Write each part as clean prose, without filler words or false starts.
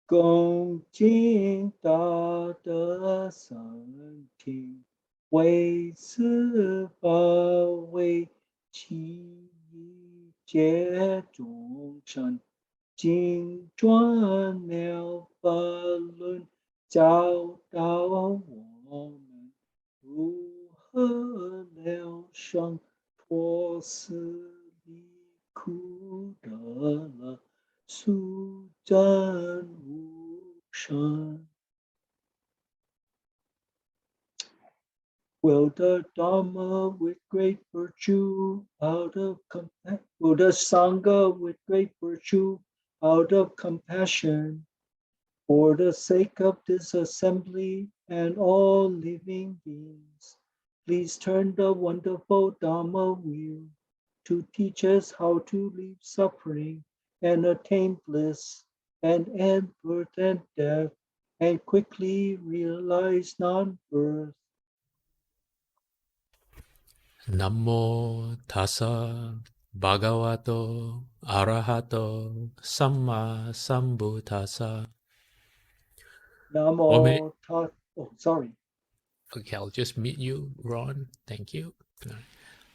恭敬大德三听，为此法为其一切众生，经转了法轮，教导我们如何了生脱死离苦得乐。速战无胜。Will the Dharma with great virtue will the Sangha with great virtue out of compassion for the sake of this assembly and all living beings, please turn the wonderful Dharma wheel to teach us how to leave suffering and attain bliss and end birth and death and quickly realize non-birth. Namo tassa bhagavato arahato samma sambuddhassa. Namo Tat. Oh, sorry. Okay, I'll just meet you, Ron. Thank you.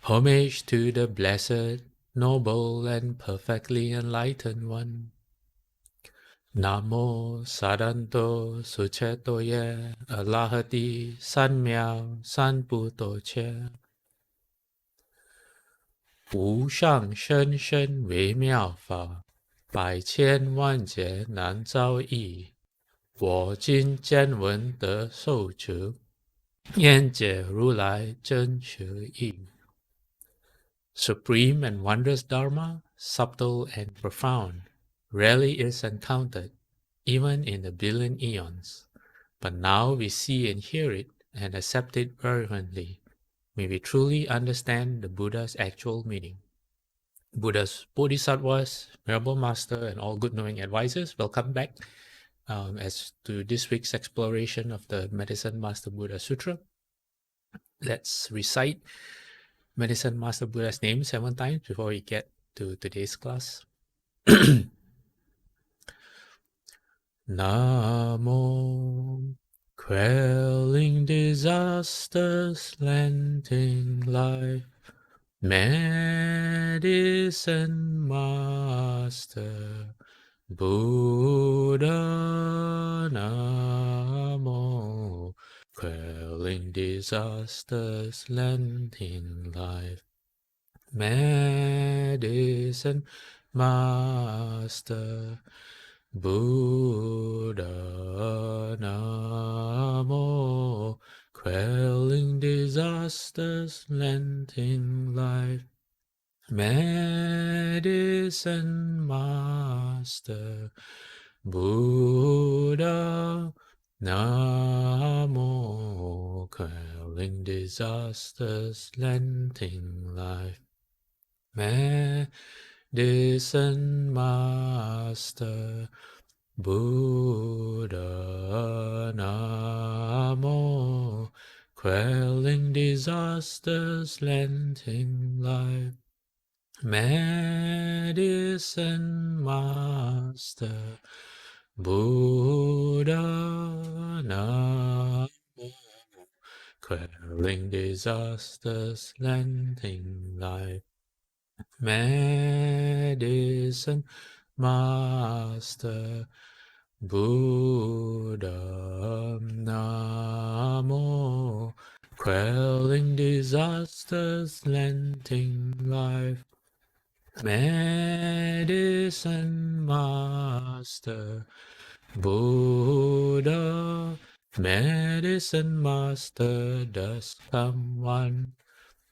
Homage to the blessed, noble, and perfectly enlightened one. Namo Sadanto Suchetoye Alahati Sanmiao Sanputo 无上甚深微妙法，百千万劫难遭遇。我今见闻得受持，愿解如来真实义。Supreme and wondrous Dharma, subtle and profound, rarely is encountered, even in a billion eons. But now we see and hear it and accept it reverently. May we truly understand the Buddha's actual meaning. Buddhas, Bodhisattvas, Venerable Master, and all good knowing advisors, welcome back as to this week's exploration of the Medicine Master Buddha Sutra. Let's recite Medicine Master Buddha's name 7 times before we get to today's class. Namo, quelling disasters, lending life, Medicine Master Buddha. Namo, quelling disasters, lending life, Medicine Master Buddha. Namo, quelling disasters, lending life, Medicine Master Buddha. Namo, quelling disasters, lending life, Medicine Master Buddha. Namo, quelling disasters, lending life, Medicine Master Buddha. Namo, quelling disasters, lending life, Medicine Master Buddha. Namo, quelling disasters, lending life, Medicine Master Buddha. Medicine Master does come one,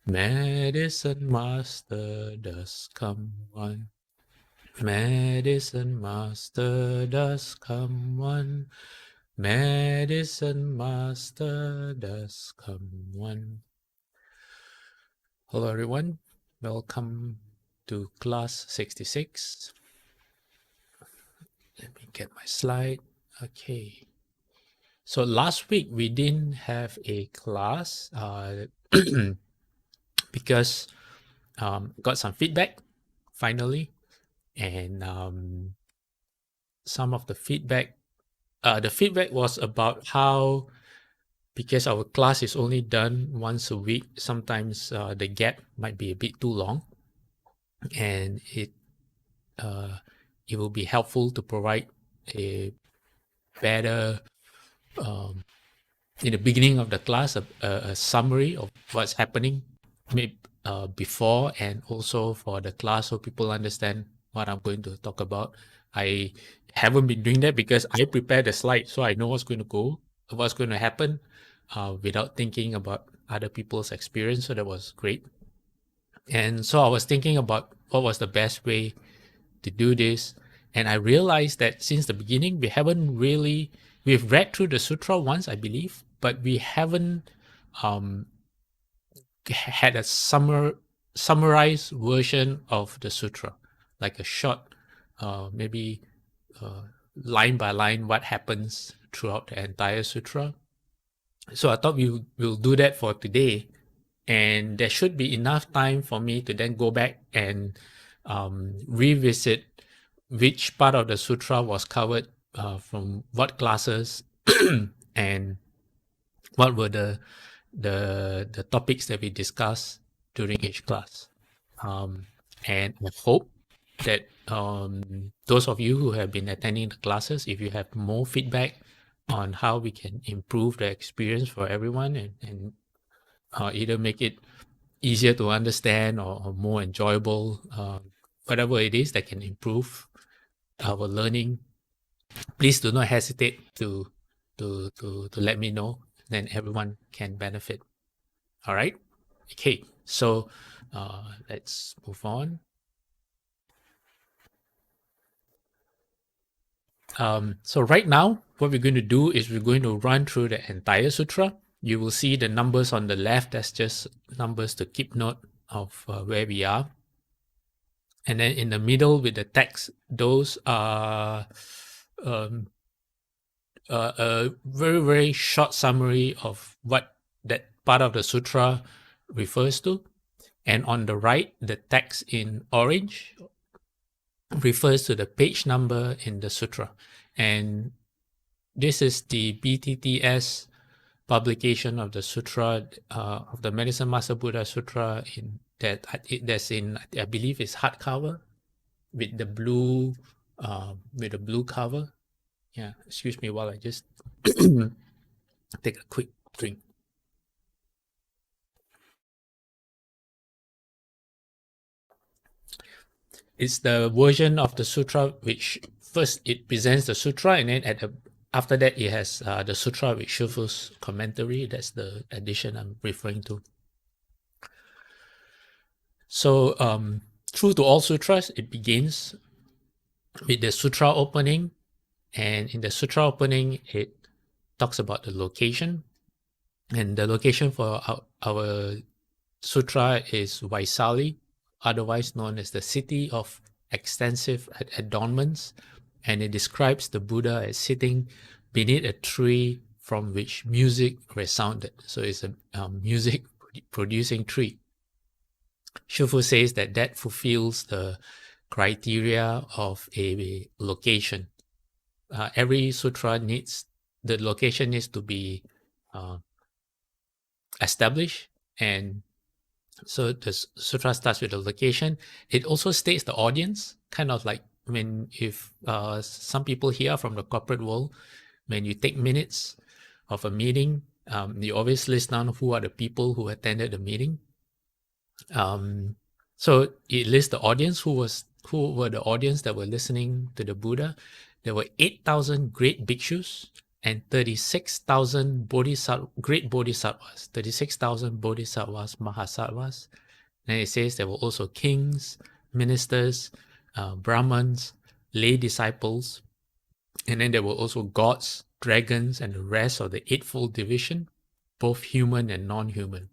Medicine Master does come one, Medicine Master does come one, Medicine Master does come one. Hello everyone, welcome to class 66. Let me get my slide. Okay. So last week we didn't have a class because got some feedback finally, and some of the feedback the feedback was about how, because our class is only done once a week, sometimes the gap might be a bit too long, and it will be helpful to provide a better in the beginning of the class a summary of what's happening before and also for the class, so people understand what I'm going to talk about. I haven't been doing that because I prepared the slide, so I know what's going to happen without thinking about other people's experience. So that was great. And so I was thinking about what was the best way to do this. And I realized that since the beginning, we've read through the sutra once, I believe, but we haven't had a summarized version of the sutra, like a short, maybe line by line, what happens throughout the entire sutra. So I thought we'll do that for today. And there should be enough time for me to then go back and revisit which part of the sutra was covered from what classes and what were the topics that we discussed during each class. And I hope that those of you who have been attending the classes, if you have more feedback on how we can improve the experience for everyone and either make it easier to understand or more enjoyable, whatever it is that can improve our learning, please do not hesitate to let me know. Then everyone can benefit. All right. Okay. So let's move on. So right now, what we're going to do is we're going to run through the entire sutra. You will see the numbers on the left. That's just numbers to keep note of where we are. And then in the middle with the text, those are a very, very short summary of what that part of the sutra refers to. And on the right, the text in orange refers to the page number in the sutra. And this is the BTTS publication of the sutra, of the Medicine Master Buddha Sutra, I believe it's hardcover with the blue cover. Yeah, excuse me while I just take a quick drink. It's the version of the sutra which first it presents the sutra, and then after that it has the sutra with Shifu's commentary. That's the edition I'm referring to. So true to all sutras, it begins with the sutra opening, and in the sutra opening it talks about the location, and the location for our sutra is Vaisali, otherwise known as the city of extensive adornments, and it describes the Buddha as sitting beneath a tree from which music resounded. So it's a music producing tree. Shifu says that fulfills the criteria of a location. Every sutra the location needs to be established, and so the sutra starts with the location. It also states the audience, kind of like if some people here from the corporate world, when you take minutes of a meeting, you always list down who are the people who attended the meeting. So it lists the audience, who were the audience that were listening to the Buddha. There were 8,000 great bhikshus and 36,000 great bodhisattvas, 36,000 bodhisattvas, mahasattvas. Then it says there were also kings, ministers, brahmins, lay disciples, and then there were also gods, dragons, and the rest of the Eightfold Division, both human and non-human.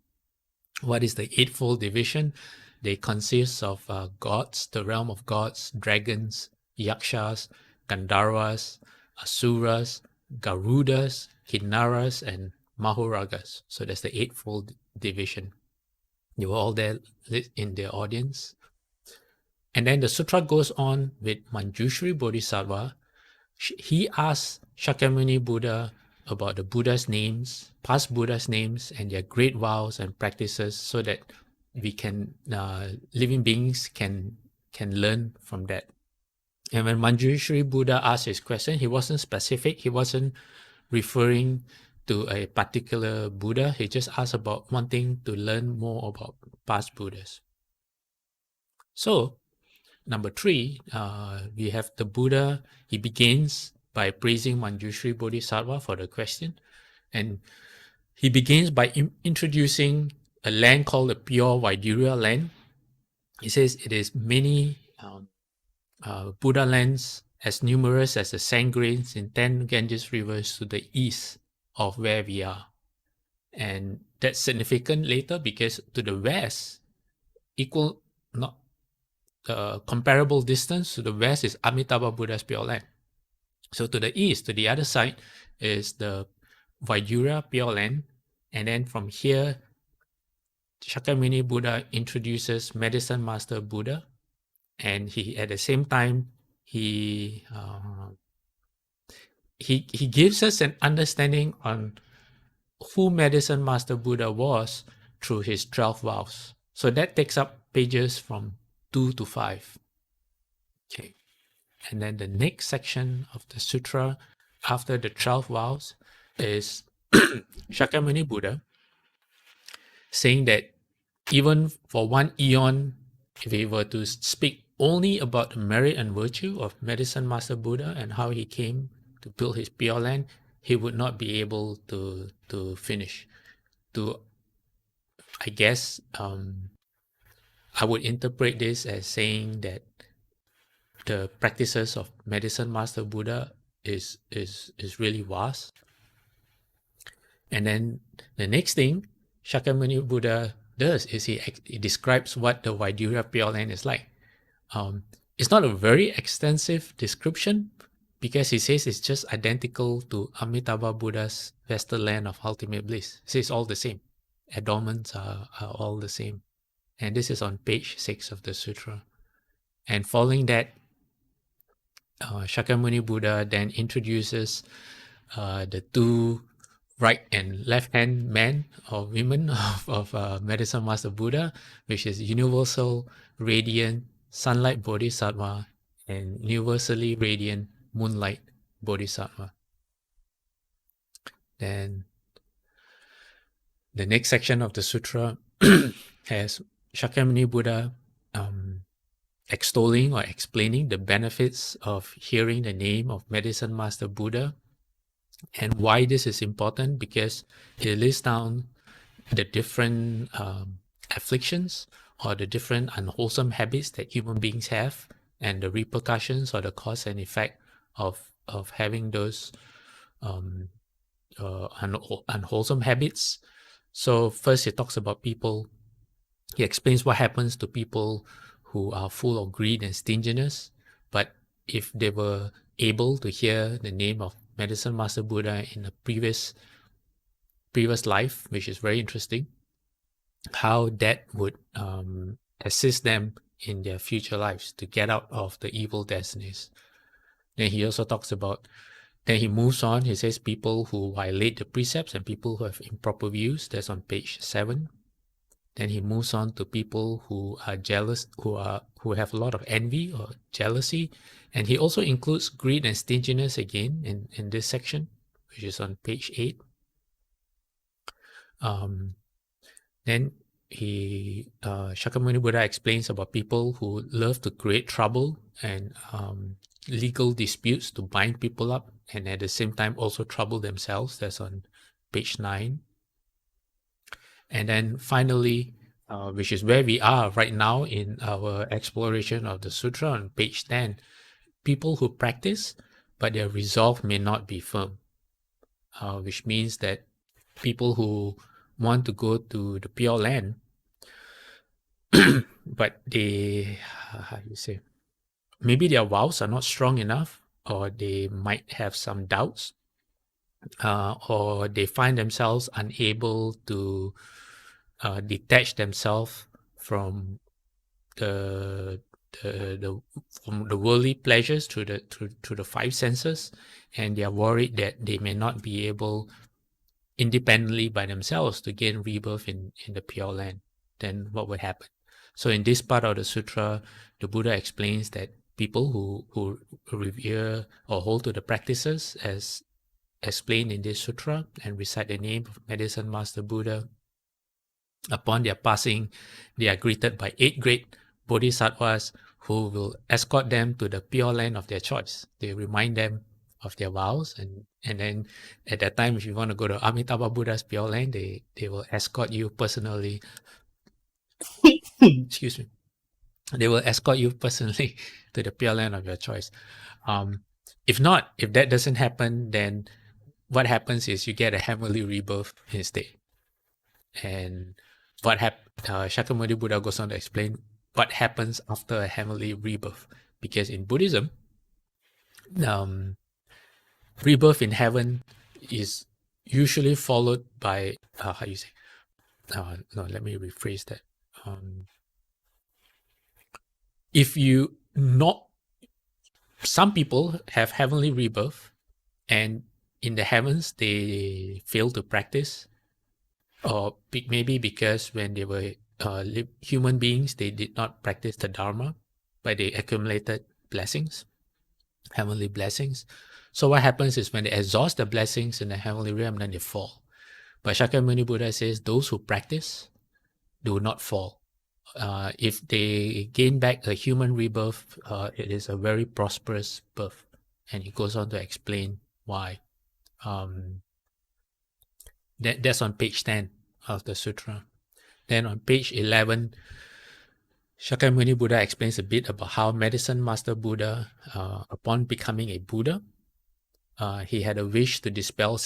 What is the Eightfold Division? They consist of gods, the realm of gods, dragons, yakshas, gandharvas, asuras, garudas, kinnaras, and mahoragas. So that's the Eightfold Division. You were all there in their audience. And then the sutra goes on with Manjushri Bodhisattva, he asked Shakyamuni Buddha about the Buddha's names, past Buddha's names, and their great vows and practices, so that we can living beings can learn from that. And when Manjushri Buddha asked his question, he wasn't specific. He wasn't referring to a particular Buddha. He just asked about wanting to learn more about past Buddhas. So, number 3, we have the Buddha. He begins by praising Manjushri Bodhisattva for the question. And he begins by introducing a land called the pure Vaidurya land. He says it is many Buddha lands as numerous as the sand grains in 10 Ganges rivers to the east of where we are. And that's significant later because to the west, comparable distance to the west is Amitabha Buddha's pure land. So to the east, to the other side, is the Vaidurya pure land. And then from here, Shakyamuni Buddha introduces Medicine Master Buddha. And he, at the same time, he gives us an understanding on who Medicine Master Buddha was through his 12 vows. So that takes up pages from 2 to 5. Okay. And then the next section of the sutra after the 12 vows is Shakyamuni Buddha saying that even for one eon, if he were to speak only about the merit and virtue of Medicine Master Buddha and how he came to build his Pure Land, he would not be able to finish. I guess I would interpret this as saying that the practices of Medicine Master Buddha is really vast. And then the next thing Shakyamuni Buddha does is he describes what the Vaidurya Pure Land is like. It's not a very extensive description because he says it's just identical to Amitabha Buddha's Vestal Land of Ultimate Bliss. He says all the same. Adornments are all the same. And this is on page 6 of the sutra. And following that, Shakyamuni Buddha then introduces the two right and left hand men or women of Medicine Master Buddha, which is Universal Radiant Sunlight Bodhisattva and Universally Radiant Moonlight Bodhisattva. Then the next section of the sutra has Shakyamuni Buddha extolling or explaining the benefits of hearing the name of Medicine Master Buddha and why this is important, because he lists down the different afflictions or the different unwholesome habits that human beings have and the repercussions or the cause and effect of having those unwholesome habits. So first he talks about people. He explains what happens to people who are full of greed and stinginess, but if they were able to hear the name of Medicine Master Buddha in a previous life, which is very interesting, how that would assist them in their future lives to get out of the evil destinies. Then he also talks about, then he moves on, he says people who violate the precepts and people who have improper views, that's on page 7. Then he moves on to people who are jealous, who have a lot of envy or jealousy. And he also includes greed and stinginess again in this section, which is on page 8. Then Shakyamuni Buddha explains about people who love to create trouble and legal disputes to bind people up and at the same time also trouble themselves. That's on page 9. And then finally, which is where we are right now in our exploration of the sutra on page 10, people who practice, but their resolve may not be firm, which means that people who want to go to the Pure Land, but they, maybe their vows are not strong enough, or they might have some doubts, or they find themselves unable to detach themselves from the from the worldly pleasures through the five senses, and they are worried that they may not be able independently by themselves to gain rebirth in the Pure Land. Then what would happen? So in this part of the sutra, the Buddha explains that people who revere or hold to the practices as explained in this sutra and recite the name of Medicine Master Buddha, upon their passing, they are greeted by 8 great bodhisattvas who will escort them to the Pure Land of their choice. They remind them of their vows, and then at that time, if you want to go to Amitabha Buddha's Pure Land, they will escort you personally. Excuse me. They will escort you personally to the Pure Land of your choice. If not, if that doesn't happen, then what happens is you get a heavenly rebirth instead. And what Shakyamuni Buddha goes on to explain what happens after a heavenly rebirth. Because in Buddhism, rebirth in heaven is usually followed by, how you say? No, let me rephrase that. If you not, some people have heavenly rebirth, and in the heavens they fail to practice, or maybe because when they were human beings, they did not practice the Dharma, but they accumulated blessings, heavenly blessings. So what happens is when they exhaust the blessings in the heavenly realm, then they fall. But Shakyamuni Buddha says those who practice do not fall. If they gain back a human rebirth, it is a very prosperous birth. And he goes on to explain why. That's on page 10 of the sutra. Then on page 11, Shakyamuni Buddha explains a bit about how Medicine Master Buddha, upon becoming a Buddha, he had a wish to dispel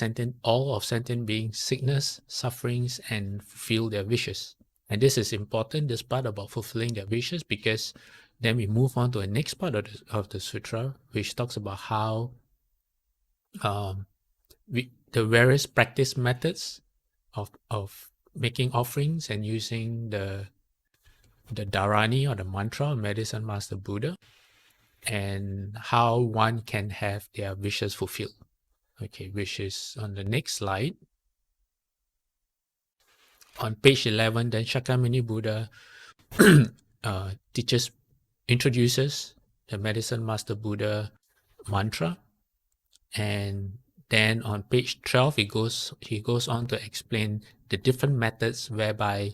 all of sentient beings' sickness, sufferings, and fulfill their wishes. And this is important, this part about fulfilling their wishes, because then we move on to the next part of the sutra, which talks about how the various practice methods of making offerings and using the dharani or the mantra of Medicine Master Buddha, and how one can have their wishes fulfilled. Okay, which is on the next slide. On page 11, then Shakyamuni Buddha introduces the Medicine Master Buddha mantra, and then on page 12 he goes on to explain the different methods whereby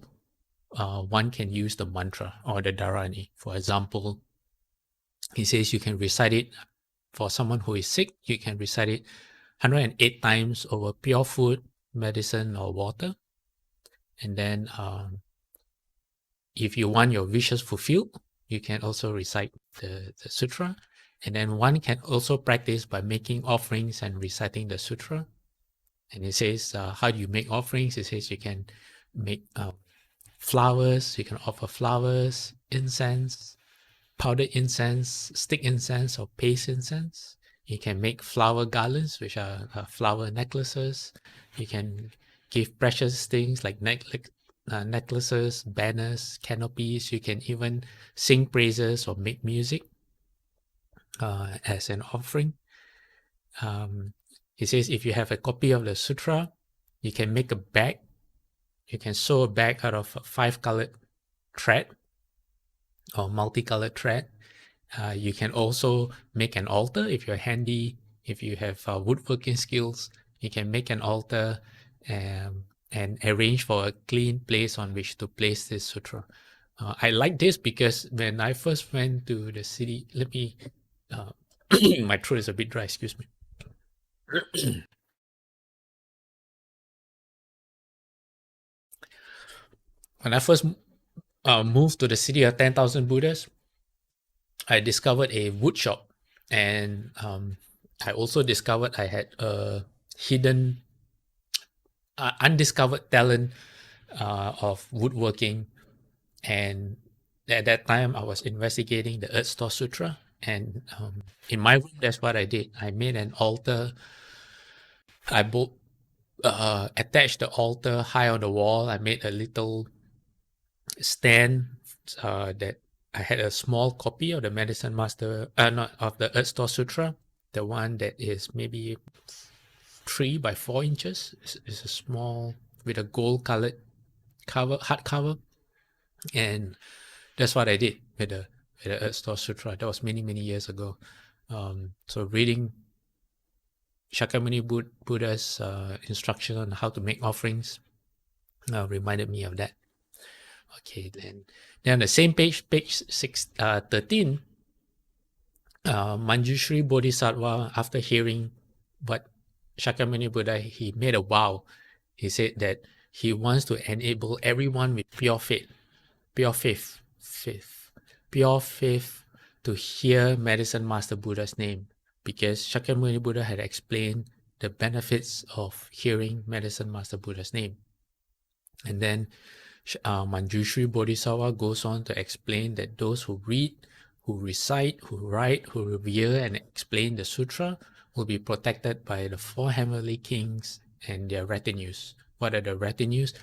one can use the mantra or the dharani. For example, he says you can recite it for someone who is sick. You can recite it 108 times over pure food, medicine, or water. And then if you want your wishes fulfilled, you can also recite the sutra. And then one can also practice by making offerings and reciting the sutra. And it says, how do you make offerings? It says you can make flowers. You can offer flowers, incense, powdered incense, stick incense, or paste incense. You can make flower garlands, which are flower necklaces. You can give precious things like necklaces, banners, canopies. You can even sing praises or make music as an offering. He says if you have a copy of the sutra, you can make a bag. You can sew a bag out of 5-colored thread or multicolored thread. You can also make an altar if you're handy. If you have woodworking skills, you can make an altar and arrange for a clean place on which to place this sutra. I like this because when I first went to the city, my throat is a bit dry, excuse me. When I first moved to the city of 10,000 Buddhas, I discovered a wood shop, and I also discovered I had a hidden, undiscovered talent of woodworking. And at that time, I was investigating the Earth Store Sutra, and in my room, that's what I did. I made an altar. I attached the altar high on the wall. I made a little stand that I had a small copy of the Medicine Master, not of the Earth Store Sutra, the one that is maybe 3 by 4 inches. It's a small with a gold colored cover, hardcover, and that's what I did with the Earth Store Sutra. That was many years ago. So reading Shakyamuni Buddha's instruction on how to make offerings reminded me of that. Okay, then on the same page 13, Manjushri Bodhisattva, after hearing what Shakyamuni Buddha, he made a vow. He said that he wants to enable everyone with pure faith to hear Medicine Master Buddha's name, because Shakyamuni Buddha had explained the benefits of hearing Medicine Master Buddha's name. And then Manjushri Bodhisattva goes on to explain that those who read, who recite, who write, who revere and explain the sutra will be protected by the 4 heavenly kings and their retinues. What are the retinues?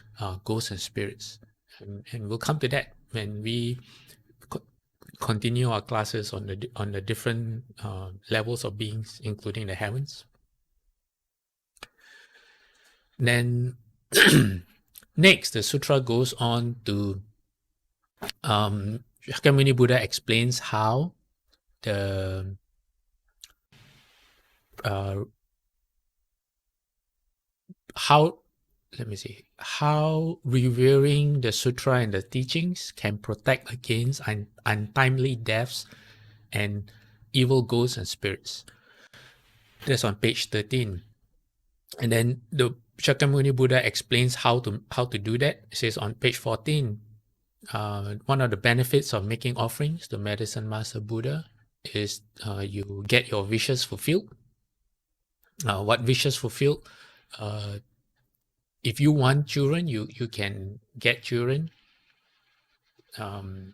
Ghosts and spirits. And we'll come to that when we continue our classes on the different levels of beings, including the heavens. Then next, the sutra goes on to Shakyamuni Buddha explains how the how revering the sutra and the teachings can protect against untimely deaths and evil ghosts and spirits. That's on page 13. And then the Shakyamuni Buddha explains how to do that. It says on page 14, one of the benefits of making offerings to Medicine Master Buddha is you get your wishes fulfilled. What wishes fulfilled? If you want children, you can get children.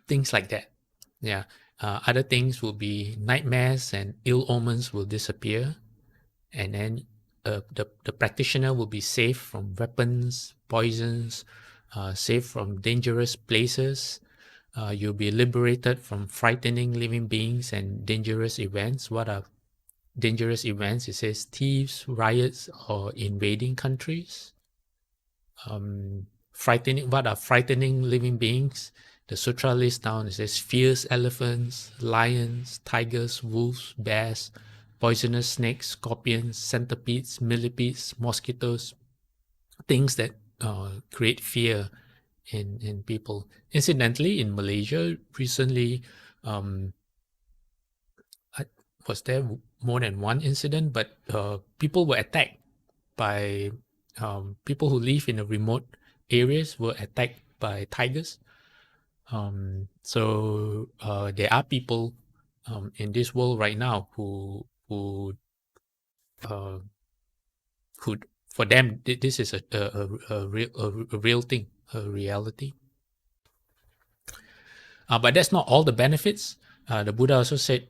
Things like that. Yeah. Other things will be nightmares and ill omens will disappear, and then the practitioner will be safe from weapons, poisons, safe from dangerous places. You'll be liberated from frightening living beings and dangerous events. What are dangerous events? It says thieves, riots, or invading countries. What are frightening living beings? The sutra lists down, it says fierce elephants, lions, tigers, wolves, bears, poisonous snakes, scorpions, centipedes, millipedes, mosquitoes, things that create fear in people. Incidentally, in Malaysia recently, was there more than one incident, but people were attacked by people who live in the remote areas were attacked by tigers. So there are people in this world right now who for them this is a real thing, a reality. But that's not all the benefits. The Buddha also said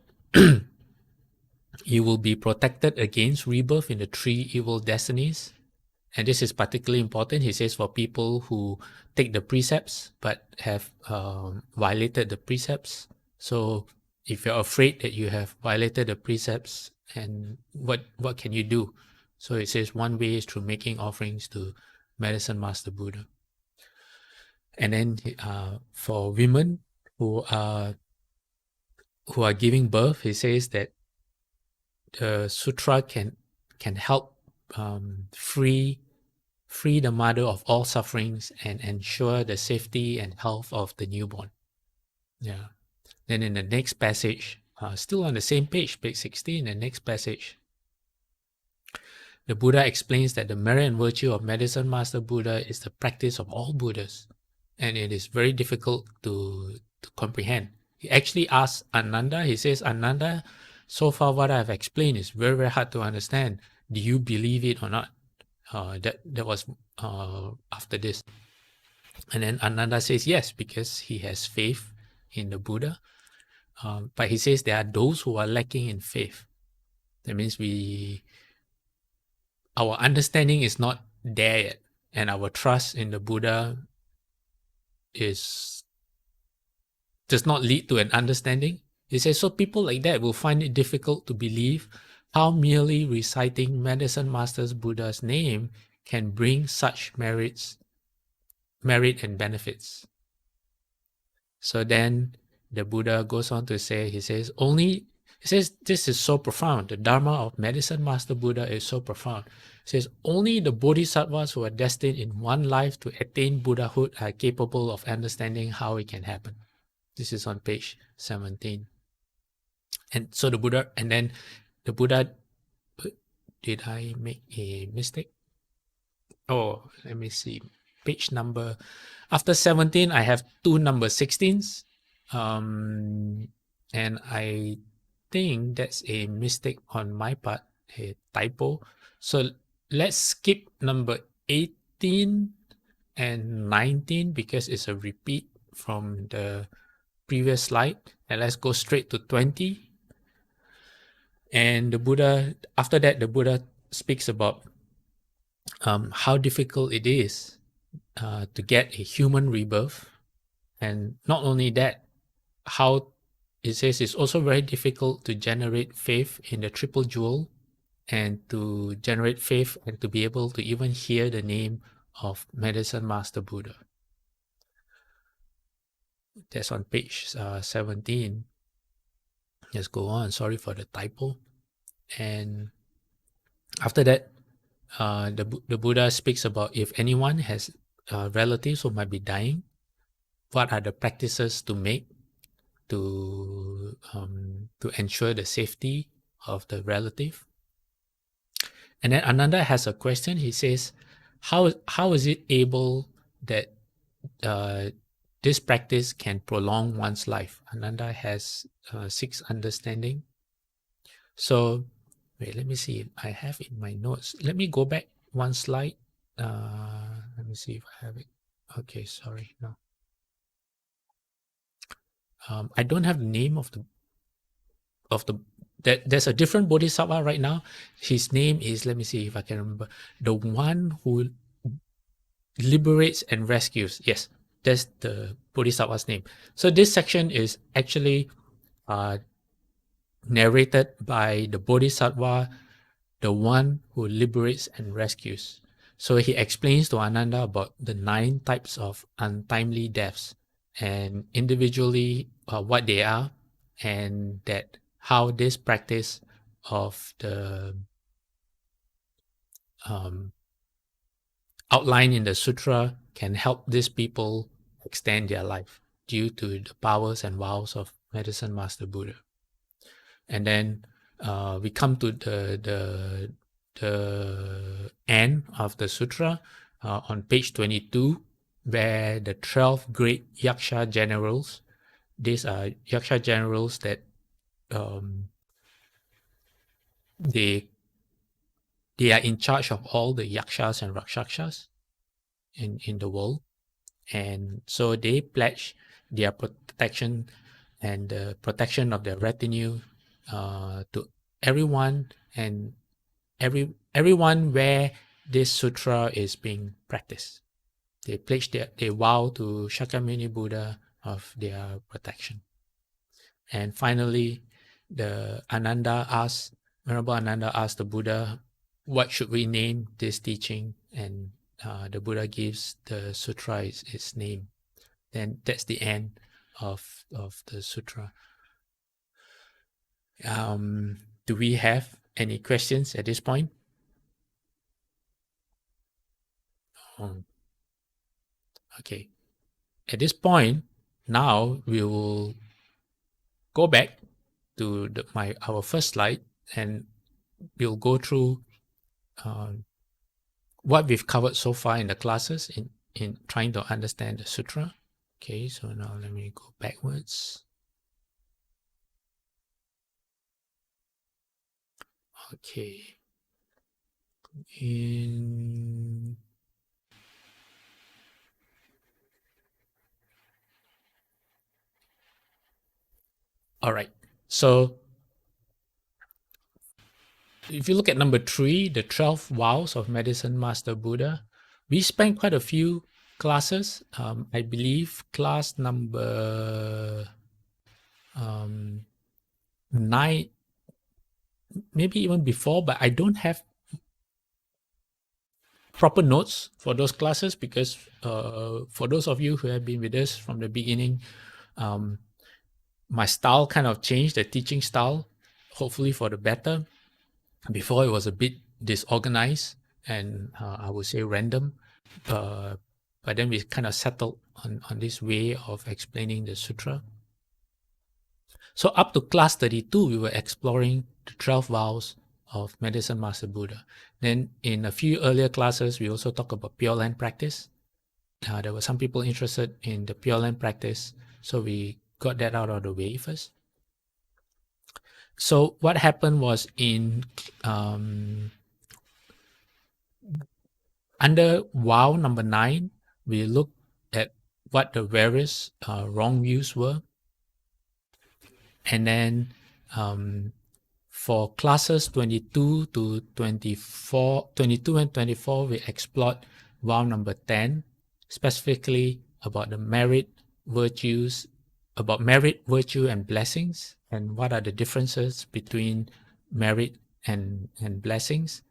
you will be protected against rebirth in the 3 evil destinies. And this is particularly important, he says, for people who take the precepts but have violated the precepts. So if you're afraid that you have violated the precepts, and what can you do? So it says one way is through making offerings to Medicine Master Buddha. And then for women who are giving birth, he says that the sutra can help free the mother of all sufferings and ensure the safety and health of the newborn. Yeah. Then in the next passage, still on the same page 16, the next passage, the Buddha explains that the merit and virtue of Medicine Master Buddha is the practice of all Buddhas, and it is very difficult to comprehend. He actually asks Ananda, he says, Ananda, so far what I've explained is very, very hard to understand. Do you believe it or not? That was after this. And then Ananda says yes, because he has faith in the Buddha. But he says there are those who are lacking in faith. That means our understanding is not there yet, and our trust in the Buddha is does not lead to an understanding. He says, so people like that will find it difficult to believe how merely reciting Medicine Master Buddha's name can bring such merit and benefits. So then the Buddha goes on to say, he says, this is so profound. The Dharma of Medicine Master Buddha is so profound. He says, only the Bodhisattvas who are destined in one life to attain Buddhahood are capable of understanding how it can happen. This is on page 17. And so the Buddha, did I make a mistake? Oh, let me see. Page number, after 17, I have two number 16s. And I think that's a mistake on my part, a typo. So let's skip number 18 and 19 because it's a repeat from the previous slide. And let's go straight to 20. And the Buddha, after that, the Buddha speaks about how difficult it is to get a human rebirth. And not only that, how it says it's also very difficult to generate faith in the triple jewel and to generate faith and to be able to even hear the name of Medicine Master Buddha. That's on page 17. Let's go on. Sorry for the typo. And after that, the Buddha speaks about if anyone has relatives who might be dying, what are the practices to make to ensure the safety of the relative. And then Ananda has a question. He says, how is it able that this practice can prolong one's life? Ananda has 6 understanding. So wait, let me see if I have in my notes. Let me go back one slide. Let me see if I have it. Okay, sorry, no. I don't have the name of the there's a different bodhisattva right now. His name is, let me see if I can remember, the one who liberates and rescues. Yes, that's the bodhisattva's name. So this section is actually narrated by the bodhisattva, the one who liberates and rescues. So he explains to Ananda about the 9 types of untimely deaths and individually what they are, and that how this practice of the outline in the sutra can help these people extend their life due to the powers and vows of Medicine Master Buddha. And then we come to the end of the sutra on page 22, where the 12 great yaksha generals, these are yaksha generals that they are in charge of all the yakshas and rakshasas in the world. And so they pledge their protection and the protection of their retinue to everyone and everyone where this sutra is being practiced. They pledge they vow to Shakyamuni Buddha of their protection. And finally, Venerable Ananda asked the Buddha, what should we name this teaching? And the Buddha gives the sutra its name. Then that's the end of the sutra. Do we have any questions at this point? Okay. At this point, now we will go back to our first slide, and we'll go through what we've covered so far in the classes in trying to understand the sutra. Okay, so now let me go backwards. Okay. All right. So if you look at number 3, the 12 vows of Medicine Master Buddha, we spent quite a few classes. I believe class number 9, maybe even before, but I don't have proper notes for those classes because for those of you who have been with us from the beginning, my style kind of changed, the teaching style, hopefully for the better. Before it was a bit disorganized and I would say random, but then we kind of settled on this way of explaining the sutra. So up to class 32, we were exploring the 12 vows of Medicine Master Buddha. Then in a few earlier classes, we also talk about Pure Land practice. There were some people interested in the Pure Land practice, so we got that out of the way first. So what happened was in under vow number 9, we looked at what the various wrong views were. And then for classes 22 to 24, 22 and 24, we explored vow number 10, specifically about the merit, virtues, about merit, virtue, and blessings, and what are the differences between merit and blessings.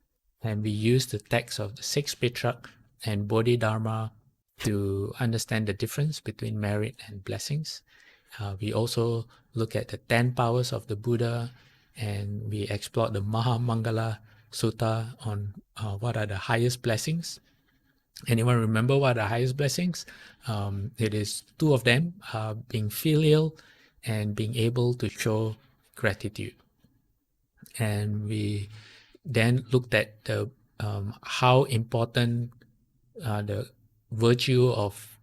And we used the text of the 6 Precepts and Bodhidharma to understand the difference between merit and blessings. We also look at the 10 powers of the Buddha, and we explored the Maha Sutta on what are the highest blessings. Anyone remember what are the highest blessings? It is 2 of them, being filial and being able to show gratitude. And we then looked at the how important the virtue of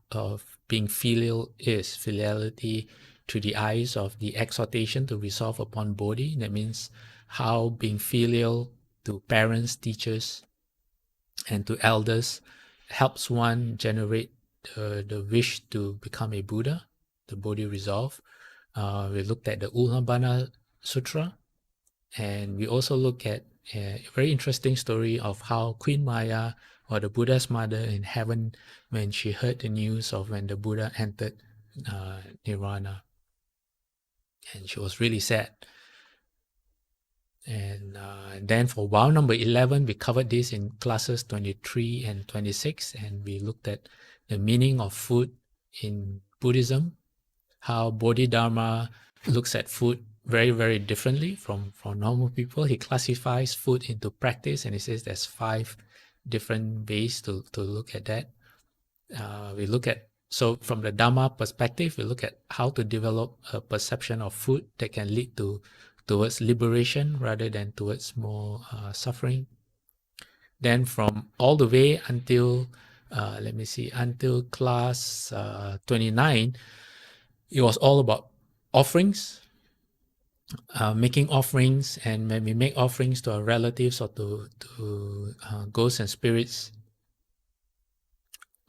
being filial is, filiality to the eyes of the exhortation to resolve upon Bodhi. That means how being filial to parents, teachers, and to elders helps one generate the wish to become a Buddha, the Bodhi resolve. We looked at the Ullambana Sutra, and we also look at a very interesting story of how Queen Maya, or the Buddha's mother in heaven, when she heard the news of when the Buddha entered Nirvana, and she was really sad. And then for vow number 11, we covered this in classes 23 and 26, and we looked at the meaning of food in Buddhism, how Bodhidharma looks at food very, very differently from normal people. He classifies food into practice, and he says there's 5 different ways to look at that. We look at, so from the Dharma perspective, we look at how to develop a perception of food that can lead towards liberation rather than towards more suffering. Then from all the way until, until class 29, it was all about offerings, making offerings. And when we make offerings to our relatives or to ghosts and spirits,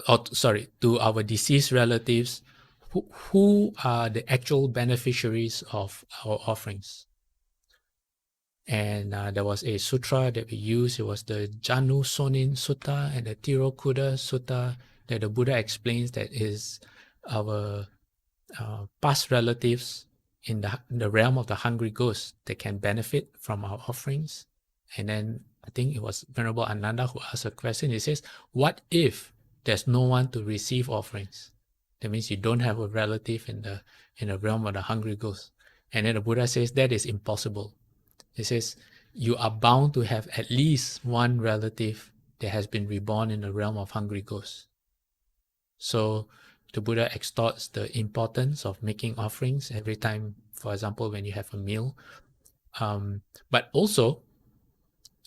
to our deceased relatives, who are the actual beneficiaries of our offerings. And there was a sutra that we used. It was the Janu Sonin Sutta and the Tirokuda Sutta that the Buddha explains that is our past relatives in the realm of the hungry ghosts that can benefit from our offerings. And then I think it was Venerable Ananda who asked a question. He says, what if there's no one to receive offerings? That means you don't have a relative in the realm of the hungry ghosts. And then the Buddha says that is impossible. He says you are bound to have at least one relative that has been reborn in the realm of hungry ghosts. So the Buddha extorts the importance of making offerings every time, for example, when you have a meal. But also,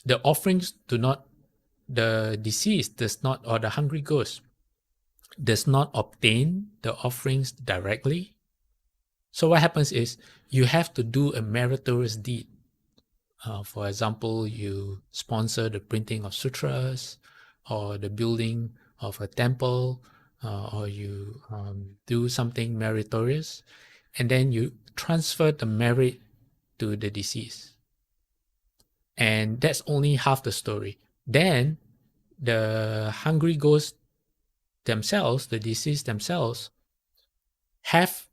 the offerings the deceased does not, or the hungry ghost does not obtain the offerings directly. So what happens is you have to do a meritorious deed. For example, you sponsor the printing of sutras or the building of a temple, or you do something meritorious, and then you transfer the merit to the deceased. And that's only half the story. Then the hungry ghost themselves, the deceased themselves, have,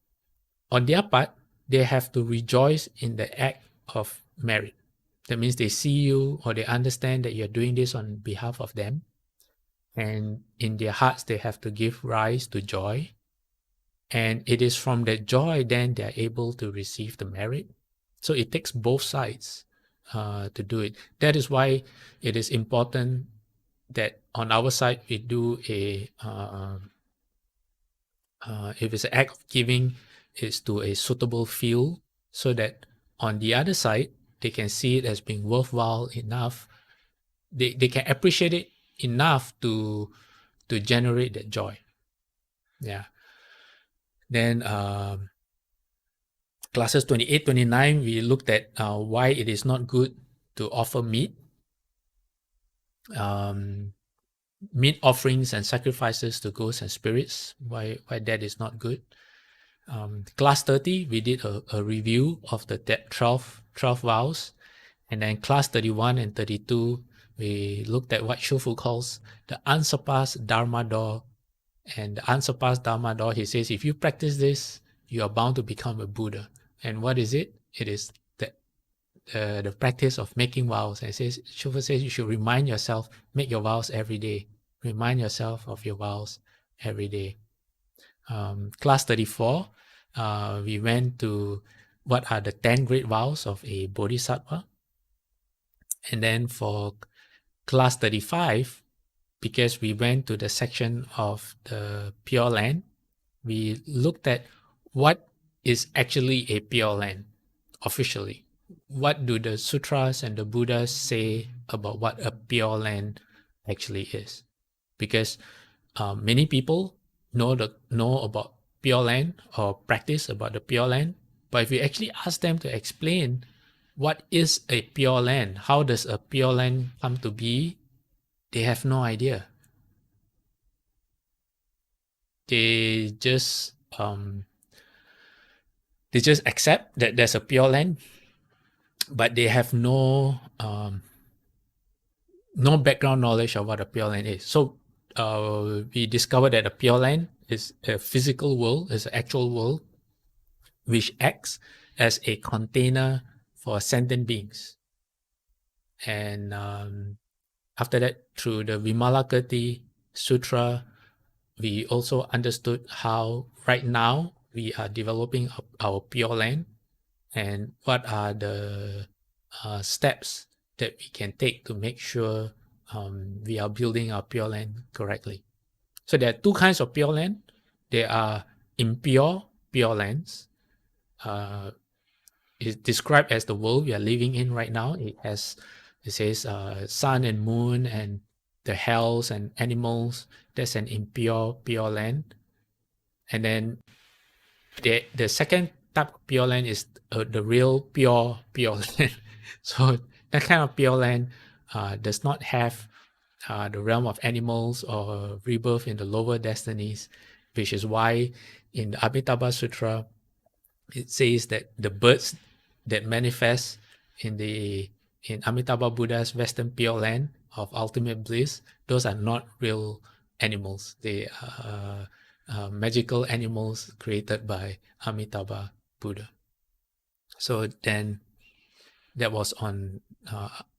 on their part, they have to rejoice in the act of merit. That means they see you or they understand that you're doing this on behalf of them. And in their hearts, they have to give rise to joy. And it is from that joy then they are able to receive the merit. So it takes both sides to do it. That is why it is important that on our side we do a if it's an act of giving, is to a suitable field, so that on the other side they can see it as being worthwhile enough. They can appreciate it enough to generate that joy. Yeah. Then classes 28, 29, we looked at why it is not good to offer meat. Meat offerings and sacrifices to ghosts and spirits, why that is not good. Class 30, we did a review of the 12 vows. And then class 31 and 32, we looked at what Shufu calls the unsurpassed Dharma door. And the unsurpassed Dharma door, he says, if you practice this, you are bound to become a Buddha. And what is it? It is the practice of making vows. And Shufu says you should remind yourself, make your vows every day. Remind yourself of your vows every day. Class 34, we went to what are the 10 great vows of a Bodhisattva. And then for class 35, because we went to the section of the Pure Land, we looked at what is actually a Pure Land officially. What do the sutras and the Buddhas say about what a Pure Land actually is? Because many people know about Pure Land or practice about the Pure Land, but if you actually ask them to explain what is a Pure Land, how does a Pure Land come to be, they have no idea. They just accept that there's a Pure Land, but they have no background knowledge of what a Pure Land is. So we discovered that a Pure Land is a physical world, is an actual world, which acts as a container for sentient beings. And after that, through the Vimalakirti Sutra, we also understood how right now we are developing our Pure Land and what are the steps that we can take to make sure we are building our Pure Land correctly. So there are two kinds of Pure Land. There are impure Pure Lands. It's described as the world we are living in right now. It says sun and moon and the hells and animals. That's an impure Pure Land. And then the second type of Pure Land is the real pure Land. So that kind of Pure Land does not have the realm of animals or rebirth in the lower destinies, which is why in the Amitabha Sutra, it says that the birds that manifest in Amitabha Buddha's Western Pure Land of ultimate bliss, those are not real animals. They are magical animals created by Amitabha Buddha. So then that was on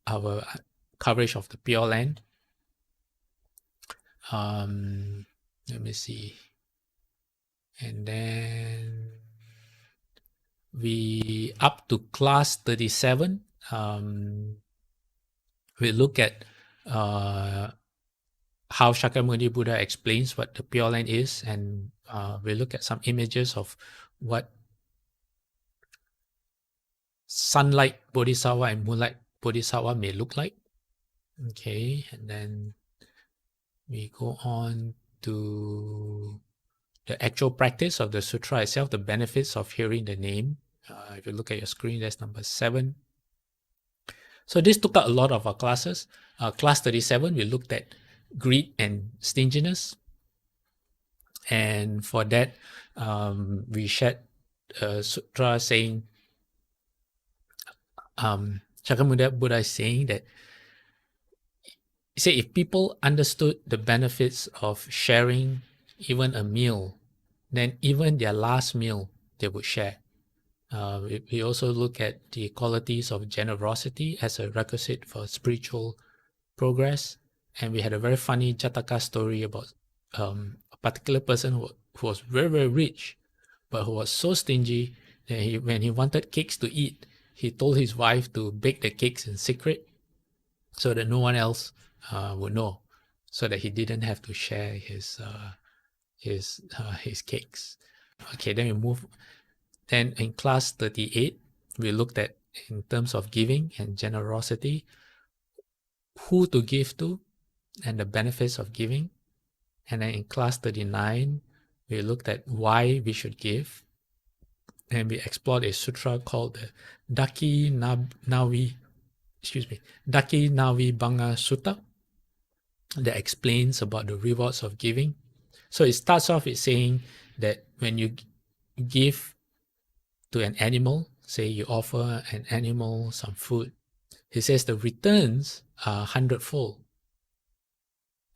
our coverage of the Pure Land. Let me see. And then we up to class 37. We look at how Shakyamuni Buddha explains what the Pure Land is, and we look at some images of what sunlight Bodhisattva and moonlight Bodhisattva may look like. Okay, and then we go on to the actual practice of the sutra itself, the benefits of hearing the name. If you look at your screen, that's number 7. So this took up a lot of our classes. Class 37, we looked at greed and stinginess. And for that, we shared a sutra saying, Shakyamuni Buddha is saying that say if people understood the benefits of sharing even a meal, then even their last meal they would share. We also look at the qualities of generosity as a requisite for spiritual progress. And we had a very funny Jataka story about a particular person who was very, very rich, but who was so stingy that when he wanted cakes to eat, he told his wife to bake the cakes in secret so that no one else would know, so that he didn't have to share his cakes. Okay, then we move. Then in class 38, we looked at, in terms of giving and generosity, who to give to and the benefits of giving. And then in class 39, we looked at why we should give. And we explored a sutra called the Daki Navi Banga Sutta that explains about the rewards of giving. So it starts off with saying that when you give to an animal, say you offer an animal some food, he says the returns are 100-fold.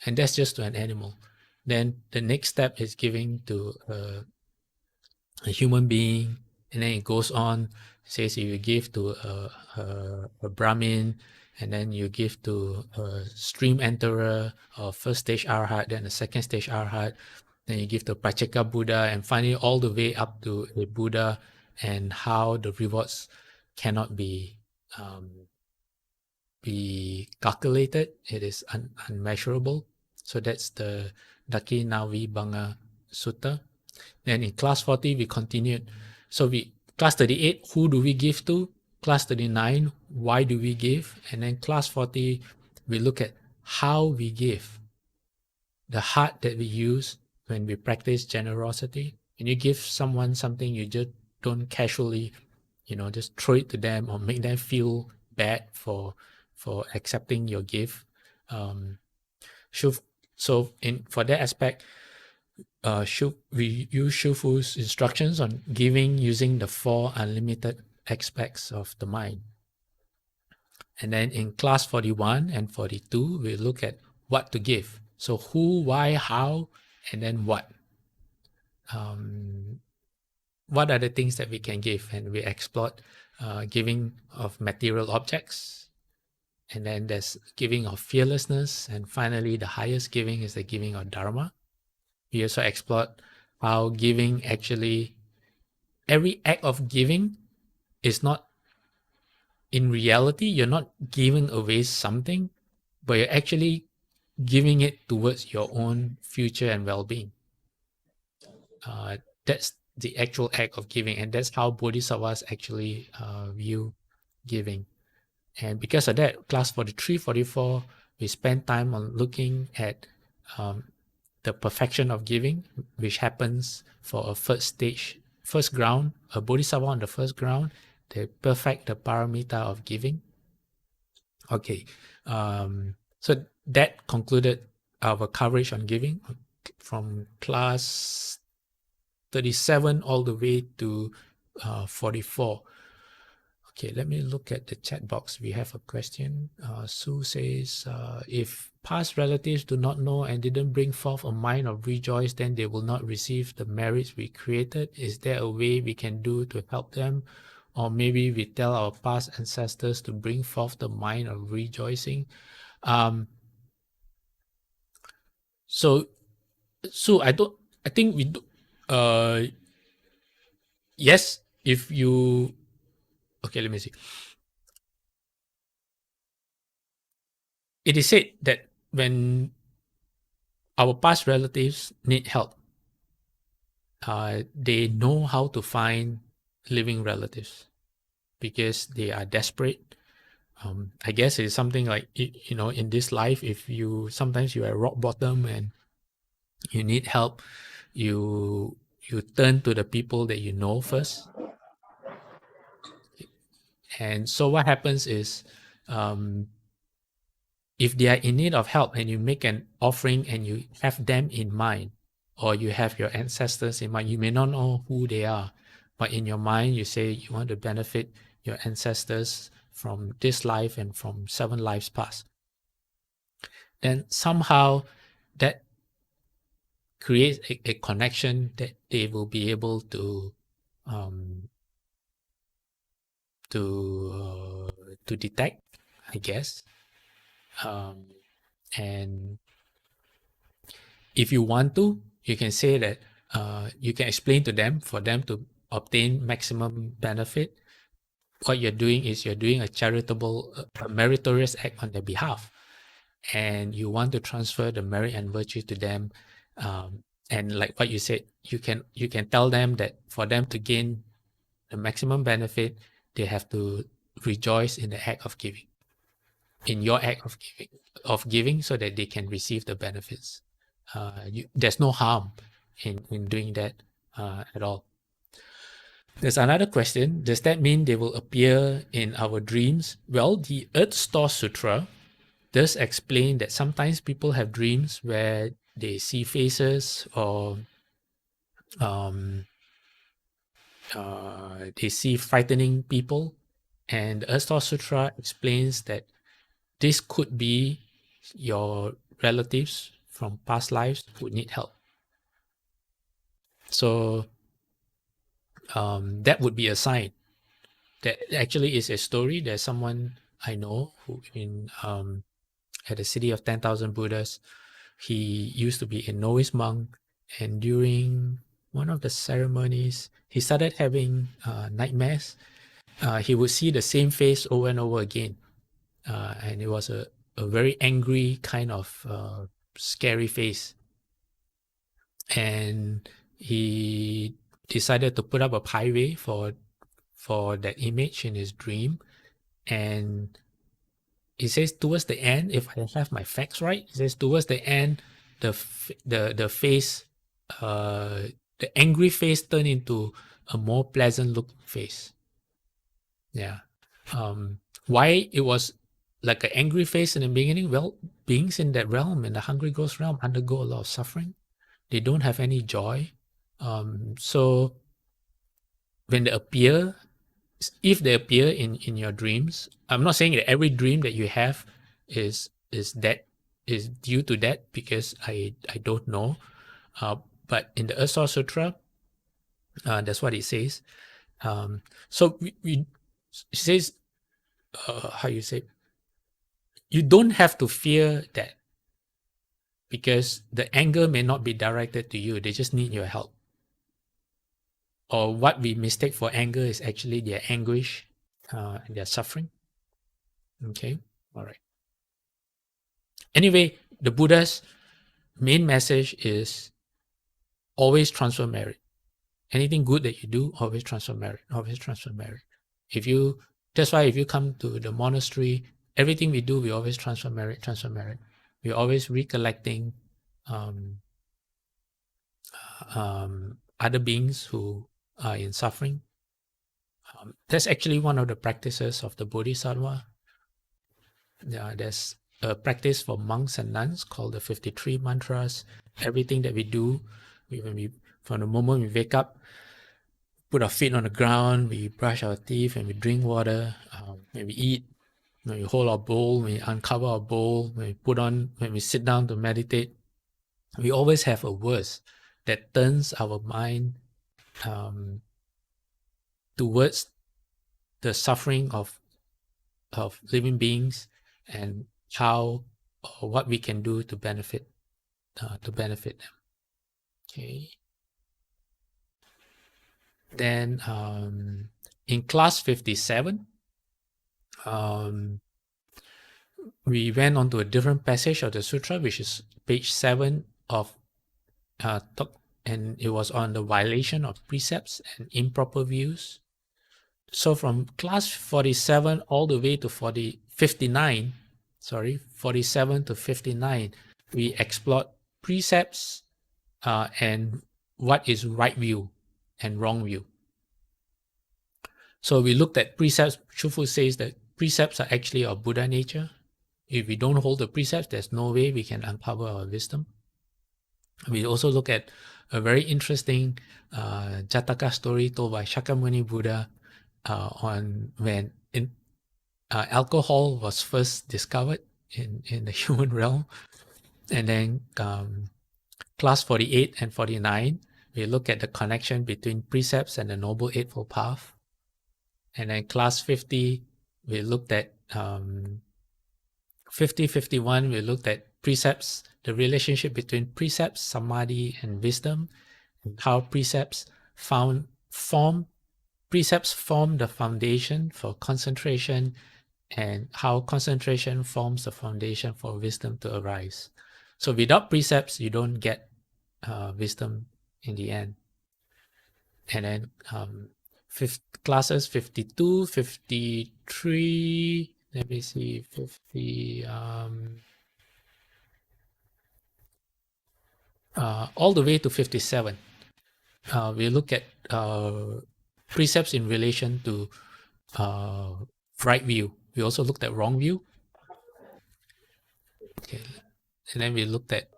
And that's just to an animal. Then the next step is giving to a human being, and then it goes on. It says if you give to a Brahmin, and then you give to a stream enterer, or first stage arhat, then the second stage arhat, then you give to Pacheka Buddha, and finally all the way up to a Buddha, and how the rewards cannot be calculated. It is unmeasurable. So that's the Daki Navi Banga Sutta. Then in class 40, we continued. So class 38, who do we give to? Class 39, why do we give? And then class 40, we look at how we give. The heart that we use when we practice generosity. When you give someone something, you just don't casually, just throw it to them or make them feel bad for accepting your gift. For that aspect, we use Shufu's instructions on giving using the 4 unlimited aspects of the mind. And then in class 41 and 42, we look at what to give. So who, why, how, and then what. What are the things that we can give? And we explored giving of material objects. And then there's giving of fearlessness. And finally, the highest giving is the giving of Dharma. We also explored how giving actually, every act of giving is not, in reality, you're not giving away something, but you're actually giving it towards your own future and well-being. That's the actual act of giving, and that's how Bodhisattvas actually view giving. And because of that, class 43, 44, we spend time on looking at the perfection of giving, which happens for a first ground, a Bodhisattva on the first ground, they perfect the paramita of giving. Okay, so that concluded our coverage on giving from class 37 all the way to 44. Okay, let me look at the chat box. We have a question. Sue says, if past relatives do not know and didn't bring forth a mind of rejoice, then they will not receive the merits we created. Is there a way we can do to help them? Or maybe we tell our past ancestors to bring forth the mind of rejoicing. So I think we do. Yes, if you. Okay, let me see. It is said that when our past relatives need help, they know how to find living relatives because they are desperate. I guess it's something like, in this life, if sometimes you're at rock bottom and you need help, you turn to the people that you know first. And so what happens is, if they are in need of help and you make an offering and you have them in mind, or you have your ancestors in mind, you may not know who they are, but in your mind you say you want to benefit your ancestors from this life and from 7 lives past. then somehow that creates a connection that they will be able to um, to detect, I guess. And if you want to, you can say that you can explain to them for them to obtain maximum benefit. What you're doing is you're doing a charitable, a meritorious act on their behalf, and you want to transfer the merit and virtue to them. And like what you said, you can tell them that for them to gain the maximum benefit, they have to rejoice in the act of giving, in your act of giving, so that they can receive the benefits. There's no harm in doing that at all. There's another question. Does that mean they will appear in our dreams? Well, the Earth Store Sutra does explain that sometimes people have dreams where they see faces, or they see frightening people. And the Earth Store Sutra explains that this could be your relatives from past lives who need help. So that would be a sign. That actually is a story. There's someone I know who at the city of 10,000 Buddhas, he used to be a novice monk, and during one of the ceremonies, he started having nightmares. He would see the same face over and over again, and it was a very angry kind of scary face. And he decided to put up a highway for that image in his dream. And he says towards the end, if I have my facts right, he says towards the end, the face, the angry face turned into a more pleasant looking face. Yeah. Why it was like an angry face in the beginning? Well, beings in that realm, in the hungry ghost realm, undergo a lot of suffering. They don't have any joy. So when they appear, if they appear in your dreams, I'm not saying that every dream that you have is due to that, because I don't know. But in the Earth Sutra, that's what it says. So it says, how you say, you don't have to fear that, because the anger may not be directed to you. They just need your help. Or what we mistake for anger is actually their anguish and their suffering. Okay, all right. Anyway, the Buddha's main message is always transfer merit. Anything good that you do, always transfer merit. Always transfer merit. That's why if you come to the monastery, everything we do, we always transfer merit. Transfer merit. We're always recollecting other beings who are in suffering. That's actually one of the practices of the Bodhisattva. There's a practice for monks and nuns called the 53 mantras. Everything that we do, from the moment we wake up, put our feet on the ground, we brush our teeth, and we drink water, when we eat, when we hold our bowl, when we uncover our bowl, when we sit down to meditate, we always have a verse that turns our mind towards the suffering of living beings, and how or what we can do to benefit them. Okay. Then in class 57, we went on to a different passage of the sutra, which is page 7 of and it was on the violation of precepts and improper views. So from class 47 all the way to 47 to 59, we explored precepts and what is right view and wrong view. So we looked at precepts. Shufu says that precepts are actually of Buddha nature. If we don't hold the precepts, there's no way we can uncover our wisdom. We also look at a very interesting Jataka story told by Shakyamuni Buddha on when alcohol was first discovered in the human realm. And then class 48 and 49, we look at the connection between precepts and the Noble Eightfold Path. And then class 50, we looked at 50, 51, we looked at precepts, the relationship between precepts, samadhi, and wisdom, and how precepts form the foundation for concentration, and how concentration forms the foundation for wisdom to arise. So without precepts, you don't get wisdom in the end. And then classes 52, 53, let me see, 50, all the way to 57. We look at precepts in relation to right view. We also looked at wrong view. Okay, and then we looked at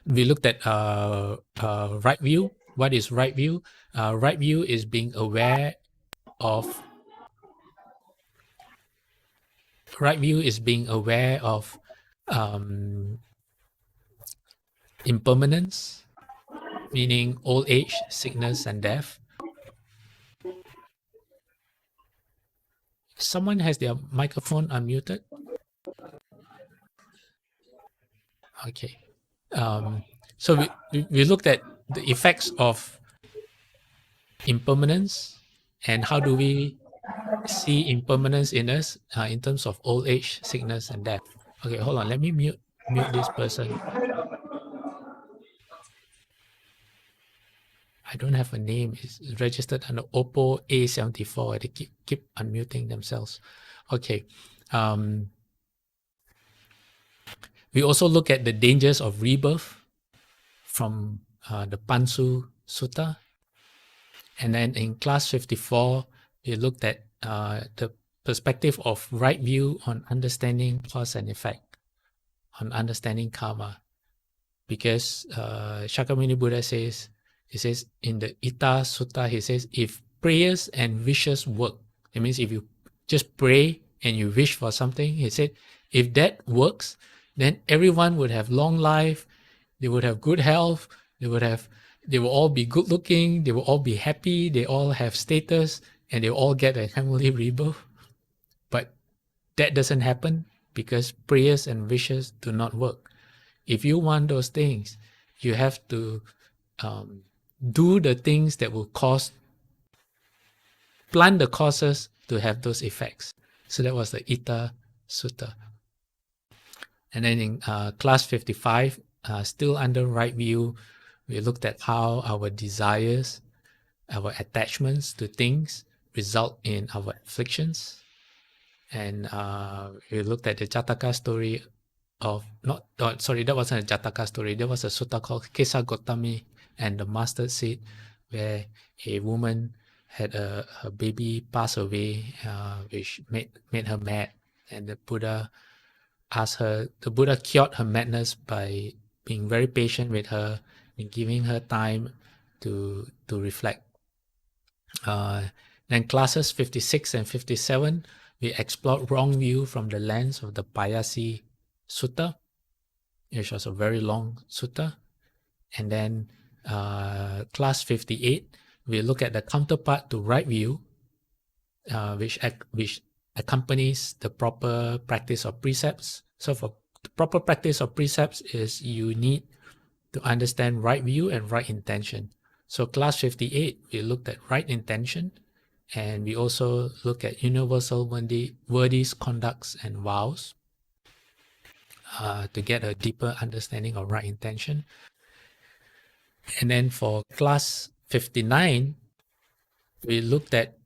we looked at right view. What is right view? Right view is being aware of impermanence, meaning old age, sickness, and death. Someone has their microphone unmuted. Okay. So we looked at the effects of impermanence and how do we see impermanence in us in terms of old age, sickness, and death. Okay, hold on. Let me mute this person. I don't have a name. It's registered under Oppo A74. They keep unmuting themselves. Okay. We also look at the dangers of rebirth from the Panzu Suta. And then in class 54, we looked at the perspective of right view on understanding cause and effect, on understanding karma. Because Shakyamuni Buddha says, he says in the Ita Sutta, he says, if prayers and wishes work, it means if you just pray and you wish for something, he said, if that works, then everyone would have long life, they would have good health, they will all be good looking, they will all be happy, they all have status, and they all get a heavenly rebirth. But that doesn't happen because prayers and wishes do not work. If you want those things, you have to do the things that will plant the causes to have those effects. So that was the Ita Sutta. And then in class 55, still under right view, we looked at how our desires, our attachments to things result in our afflictions. And we looked at the Jataka story that wasn't a Jataka story. There was a sutta called Kesa Gotami and the mustard seed, where a woman had her baby pass away, which made her mad. And the Buddha cured her madness by being very patient with her and giving her time to reflect. Then classes 56 and 57, we explored wrong view from the lens of the Payasi Sutta, which was a very long sutta. And then class 58, we look at the counterpart to right view, which accompanies the proper practice of precepts. So for the proper practice of precepts is you need to understand right view and right intention. So class 58, we looked at right intention, and we also look at universal worthies, conducts, and vows to get a deeper understanding of right intention. And then for class 59, we looked at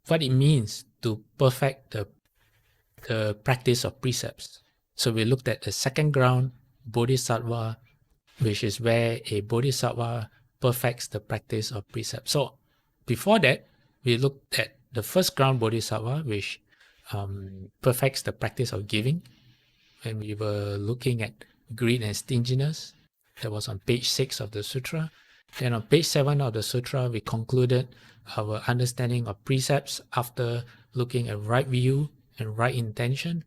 what it means to perfect the practice of precepts. So we looked at the second ground, bodhisattva, which is where a bodhisattva perfects the practice of precepts. So before that, we looked at the first ground bodhisattva, which perfects the practice of giving. When we were looking at greed and stinginess, that was on page 6 of the sutra. Then on page 7 of the sutra, we concluded our understanding of precepts after looking at right view and right intention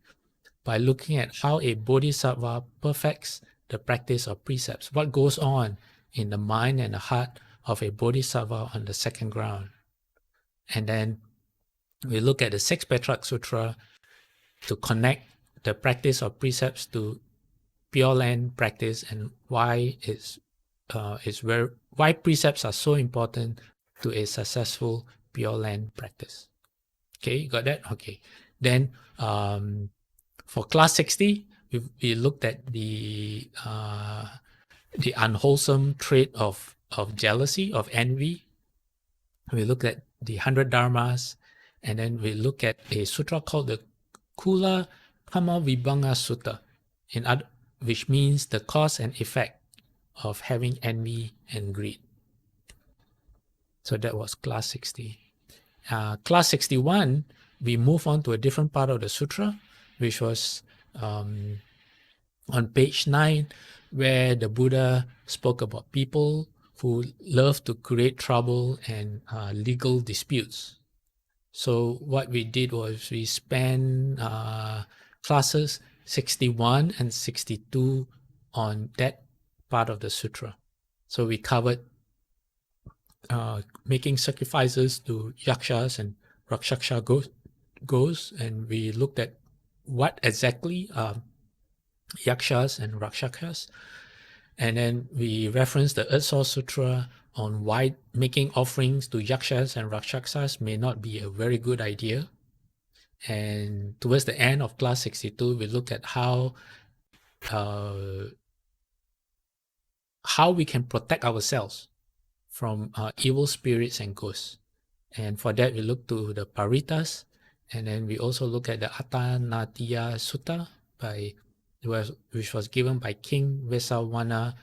by looking at how a bodhisattva perfects the practice of precepts. What goes on in the mind and the heart of a bodhisattva on the second ground. And then we look at the Sixth Petrarch Sutra to connect the practice of precepts to Pure Land practice and why why precepts are so important to a successful Pure Land practice. Okay, you got that? Okay. Then for class 60, we looked at the unwholesome trait of jealousy, of envy. We looked at the 100 dharmas, and then we look at a sutra called the Kula Kama Vibhanga Sutta, which means the cause and effect of having envy and greed. So that was class 60. Class 61, we move on to a different part of the sutra, which was on page 9, where the Buddha spoke about people who love to create trouble and legal disputes. So what we did was we spent classes 61 and 62 on that part of the sutra. So we covered making sacrifices to yakshas and rakshasa ghosts, and we looked at what exactly yakshas and rakshasas, and then we referenced the Earth Source Sutra on why making offerings to yakshas and rakshasas may not be a very good idea. And towards the end of class 62, we looked at how we can protect ourselves from evil spirits and ghosts. And for that, we look to the Paritas, and then we also look at the Atanatiya Sutta, which was given by King Vesawana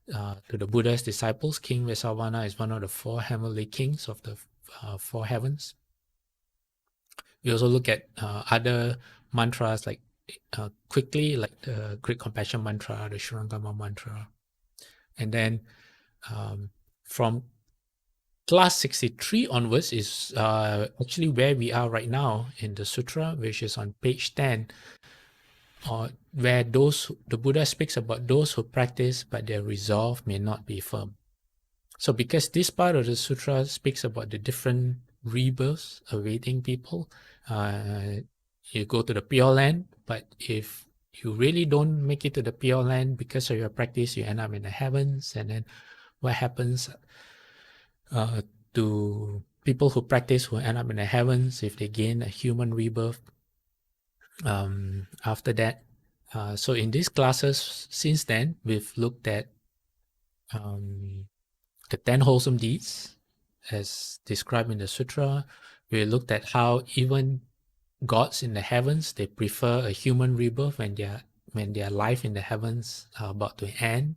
to the Buddha's disciples. King Vesawana is one of the 4 heavenly kings of the 4 heavens. We also look at other mantras like quickly, like the Great Compassion Mantra, the Shurangama Mantra. And then from class 63 onwards is actually where we are right now in the sutra, which is on page 10, where the Buddha speaks about those who practice but their resolve may not be firm. So because this part of the sutra speaks about the different rebirths awaiting people, you go to the Pure Land, but if you really don't make it to the Pure Land because of your practice, you end up in the heavens. And then what happens to people who practice who end up in the heavens if they gain a human rebirth after that? So in these classes since then, we've looked at the 10 wholesome deeds as described in the sutra. We looked at how even gods in the heavens, they prefer a human rebirth when their life in the heavens are about to end.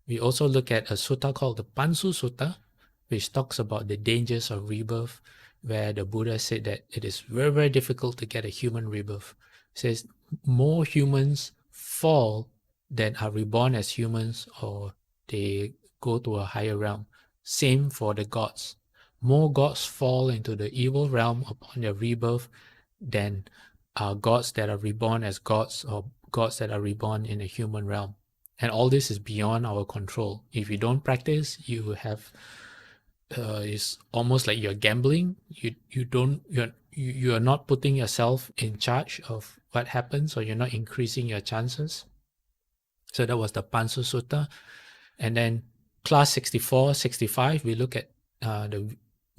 We also look at a sutta called the Panzu Suta, which talks about the dangers of rebirth, where the Buddha said that it is very, very difficult to get a human rebirth. It says more humans fall than are reborn as humans, or they go to a higher realm. Same for the gods. More gods fall into the evil realm upon their rebirth than gods that are reborn as gods, or gods that are reborn in a human realm. And all this is beyond our control. If you don't practice, you have it's almost like you're gambling. You're not putting yourself in charge of what happens, or you're not increasing your chances. So that was the Panzu Sutta. And then class 64, 65, we look at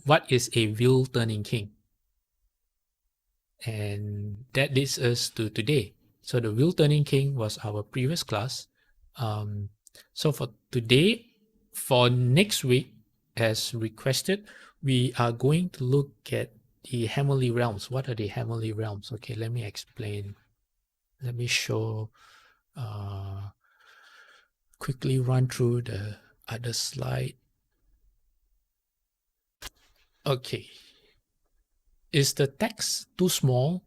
what is a wheel turning king. And that leads us to today. So the wheel turning king was our previous class. So for today, for next week, as requested, we are going to look at the heavenly realms. What are the heavenly realms? Okay, let me explain. Let me show, quickly run through the other slide. Okay. Is the text too small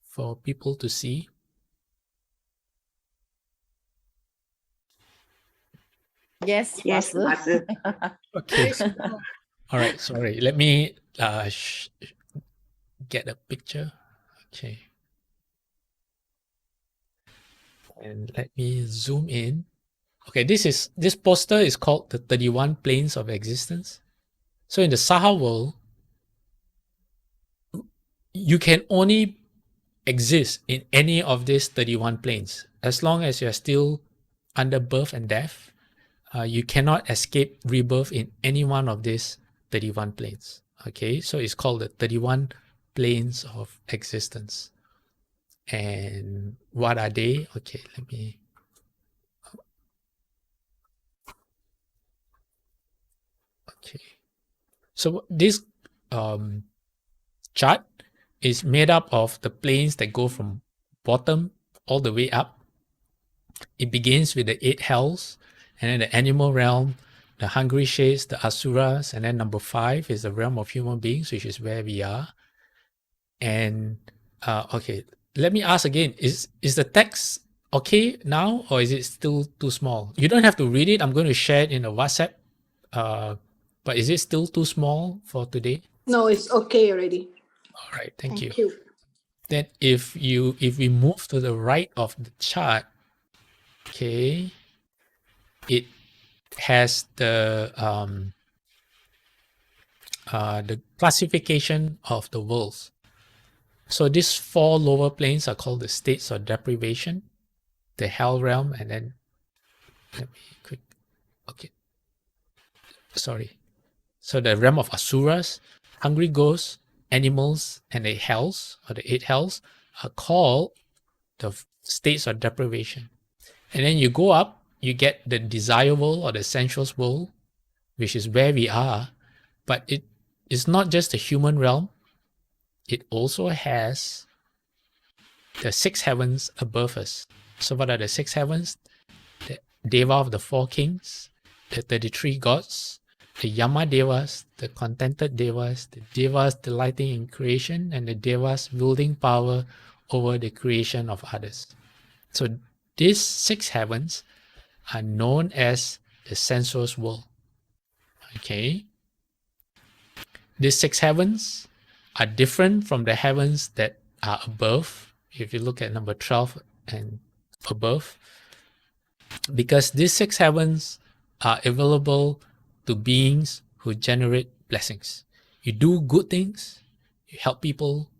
for people to see? Yes, Yes, Master. Master. Okay. All right, sorry. Let me get a picture. Okay. And let me zoom in. Okay, this poster is called the 31 Planes of Existence. So in the Saha world, you can only exist in any of these 31 planes. As long as you're still under birth and death, you cannot escape rebirth in any one of these 31 planes. Okay, so it's called the 31 planes of existence. And what are they? Okay, let me. Okay, so this chart is made up of the planes that go from bottom all the way up. It begins with the 8 hells, and then the animal realm, the hungry shades, the asuras, and then number 5 is the realm of human beings, which is where we are. And okay, let me ask again: is the text okay now, or is it still too small? You don't have to read it. I'm going to share it in a WhatsApp. But is it still too small for today? No, it's okay already. All right, thank you. Thank you. Then if we move to the right of the chart, okay, it has the classification of the worlds. So these 4 lower planes are called the states of deprivation, the hell realm, and then let me quick. Okay, sorry. So the realm of asuras, hungry ghosts, animals, and the hells, or the 8 hells, are called the states of deprivation. And then you go up, you get the desire world or the sensuous world, which is where we are. But it is not just the human realm. It also has the 6 heavens above us. So what are the 6 heavens? The Deva of the 4 kings, the 33 gods, the Yama Devas, the contented Devas, the Devas delighting in creation, and the Devas wielding power over the creation of others. So these 6 heavens are known as the sensuous world. Okay? These 6 heavens are different from the heavens that are above. If you look at number 12 and above, because these 6 heavens are available to beings who generate blessings. You do good things, you help people,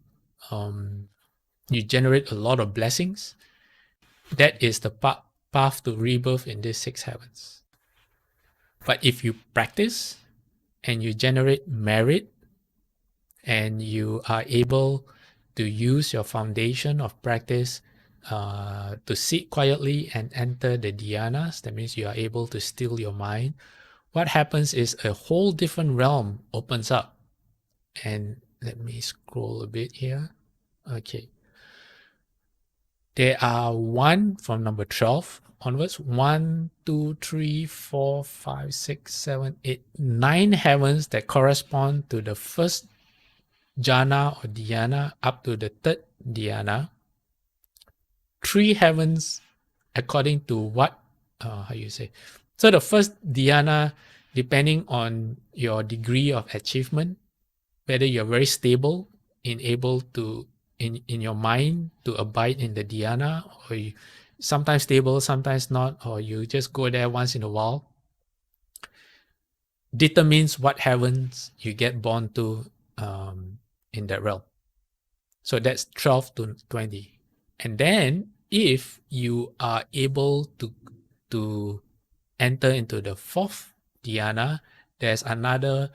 you generate a lot of blessings. That is the path to rebirth in these 6 heavens. But if you practice and you generate merit and you are able to use your foundation of practice to sit quietly and enter the dhyanas, that means you are able to still your mind, what happens is a whole different realm opens up. And let me scroll a bit here. Okay. There are 1 from number 12 onwards. 1, 2, 3, 4, 5, 6, 7, 8, 9 heavens that correspond to the first jhana or dhyana up to the 3rd dhyana. 3 heavens according to what, how you say. So the first dhyana, depending on your degree of achievement, whether you're very stable in able to, in your mind to abide in the dhyana, or you sometimes stable, sometimes not, or you just go there once in a while, determines what heavens you get born to in that realm. So that's 12 to 20. And then if you are able to enter into the 4th dhyana, there's another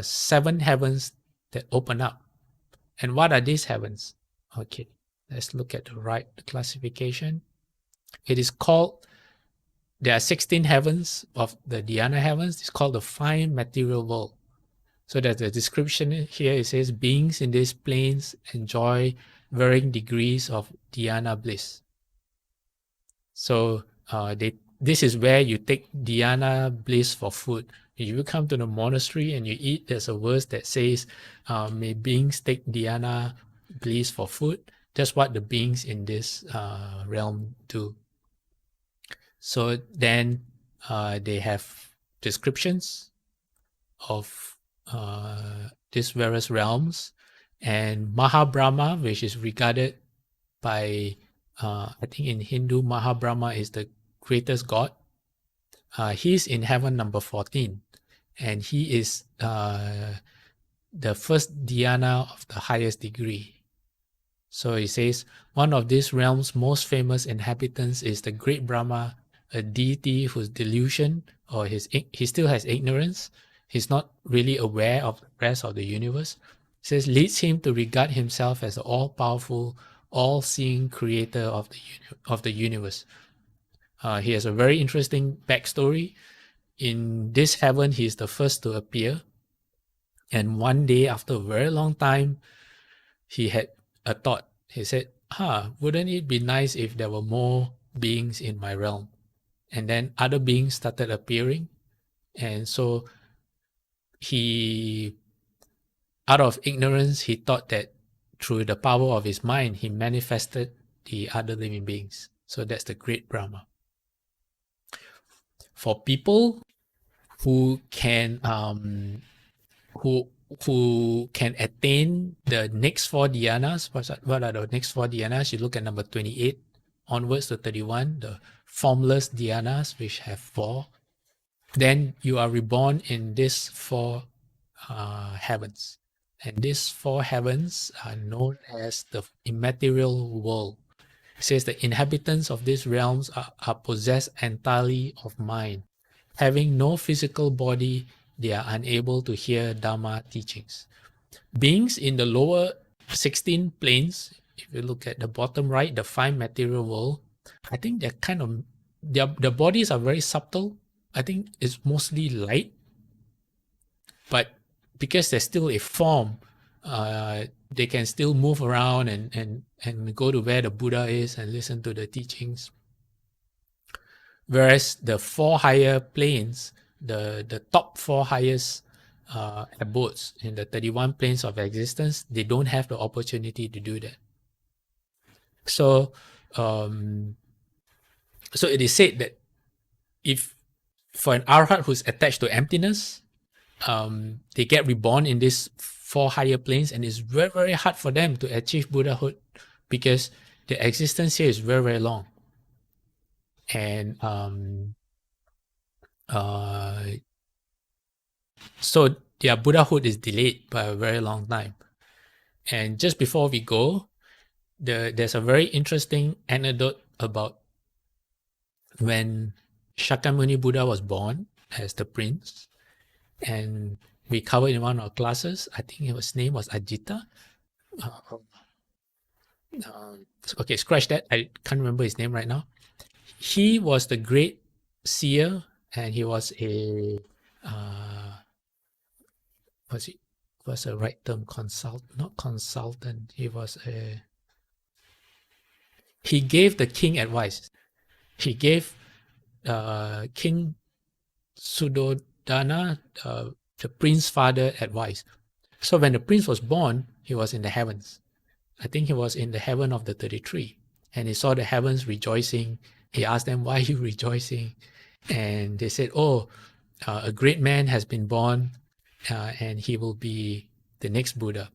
7 heavens that open up. And what are these heavens? Okay, let's look at the right classification. It is called, there are 16 heavens of the dhyana heavens. It's called the fine material world. So that the description here, it says beings in these planes enjoy varying degrees of dhyana bliss. So this is where you take dhyana bliss for food. If you come to the monastery and you eat, there's a verse that says, may beings take dhyana bliss for food. That's what the beings in this realm do. So then they have descriptions of these various realms, And Maha Brahma, which is regarded by, I think in Hindu, Maha Brahma is the greatest god. He's in heaven number 14, and he is the first dhyana of the highest degree. So he says, one of these realms' most famous inhabitants is the great Brahma, a deity whose delusion, or he still has ignorance, he's not really aware of the rest of the universe, says leads him to regard himself as the all-powerful, all-seeing creator of the universe. He has a very interesting backstory. In this heaven, he is the first to appear. And one day, after a very long time, he had a thought. He said, wouldn't it be nice if there were more beings in my realm? And then other beings started appearing. And so he, out of ignorance, he thought that through the power of his mind, he manifested the other living beings. So that's the great Brahma. For people who can who can attain the next 4 dhyanas, what are the next 4 dhyanas? You look at number 28 onwards to 31, the formless dhyanas, which have 4. Then you are reborn in these 4 heavens. And these 4 heavens are known as the immaterial world. It says the inhabitants of these realms are possessed entirely of mind. Having no physical body, they are unable to hear Dharma teachings. Beings in the lower 16 planes, if you look at the bottom right, the 5 material world, I think they're kind of, their bodies are very subtle. I think it's mostly light. But because there's still a form, they can still move around and go to where the Buddha is and listen to the teachings. Whereas the 4 higher planes, the top 4 highest abodes in the 31 planes of existence, they don't have the opportunity to do that. So, so it is said that if for an arhat who's attached to emptiness, they get reborn in these 4 higher planes, and it's very, very hard for them to achieve Buddhahood because the existence here is very, very long. And so their Buddhahood is delayed by a very long time. And just before we go, there's a very interesting anecdote about when Shakyamuni Buddha was born as the prince. And we covered in one of our classes, I think his name was Ajita. Okay, scratch that. I can't remember his name right now. He was the great seer, and he was a what's the right term? Not consultant. He gave the king advice. He gave King Suddhodana, the prince's father, advice. So when the prince was born, he was in the heavens. I think he was in the heaven of the 33, and he saw the heavens rejoicing. He asked them, why are you rejoicing? And they said, a great man has been born, and he will be the next Buddha.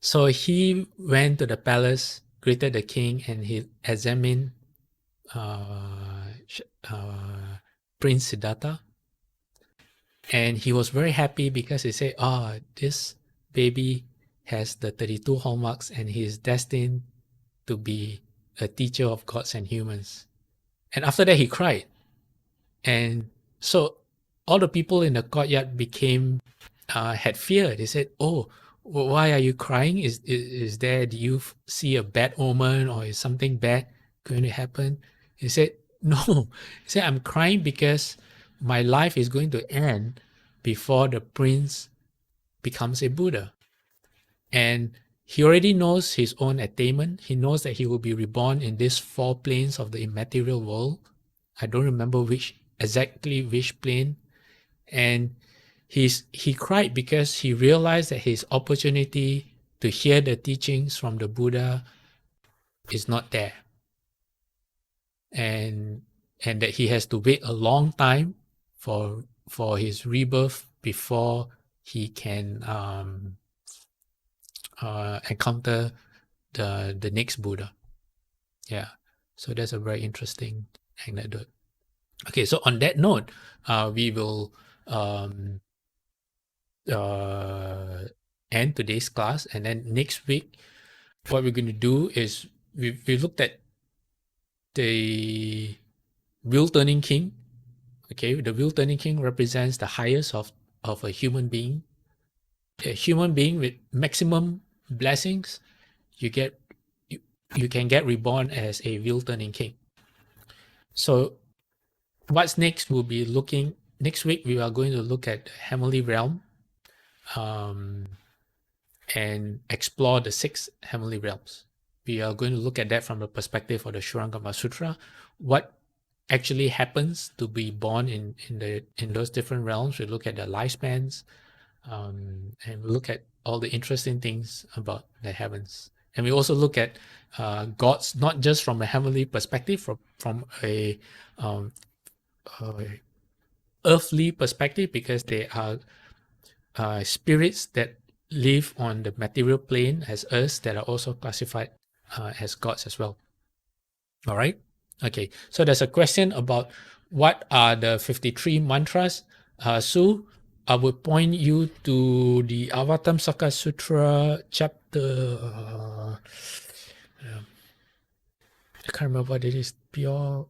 So he went to the palace, greeted the king, and he examined Prince Siddhartha. And he was very happy because he said, this baby has the 32 hallmarks and he is destined to be a teacher of gods and humans. And after that, he cried. And so all the people in the courtyard had fear. They said, why are you crying? Do you see a bad omen, or is something bad going to happen? He said, no. He said, I'm crying because my life is going to end before the prince becomes a Buddha. And he already knows his own attainment. He knows that he will be reborn in these 4 planes of the immaterial world. I don't remember exactly which plane. And he cried because he realized that his opportunity to hear the teachings from the Buddha is not there. And that he has to wait a long time for his rebirth before he can encounter the next Buddha. Yeah, so that's a very interesting anecdote. Okay, so on that note, we will end today's class, and then next week, what we're going to do is we looked at the wheel turning king. Okay, the wheel turning king represents the highest of a human being. A human being with maximum blessings, you can get reborn as a wheel turning king. So what's next? We'll be looking next week. We are going to look at the heavenly realm, and explore the 6 heavenly realms. We are going to look at that from the perspective of the Shurangama Sutra. What actually happens to be born in those different realms? We look at the lifespans, and we look at all the interesting things about the heavens. And we also look at gods, not just from a heavenly perspective, from a earthly perspective, because they are spirits that live on the material plane as us, that are also classified as gods as well. All right. Okay. So there's a question about what are the 53 mantras. Sue, I will point you to the Avatamsaka Sutra chapter. I can't remember what it is. Pure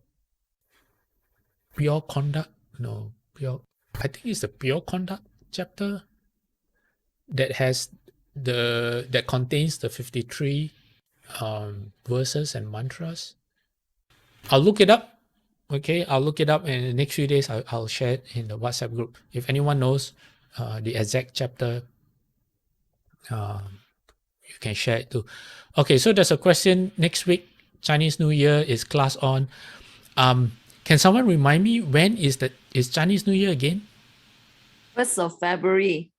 conduct. No, pure. I think it's the pure conduct chapter that has that contains the 53 verses and mantras. I'll look it up. Okay, I'll look it up, and in the next few days I'll share it in the WhatsApp group. If anyone knows the exact chapter, you can share it too. Okay, so there's a question next week. Chinese New Year, is class on? Can someone remind me when is Chinese New Year again? 1st of February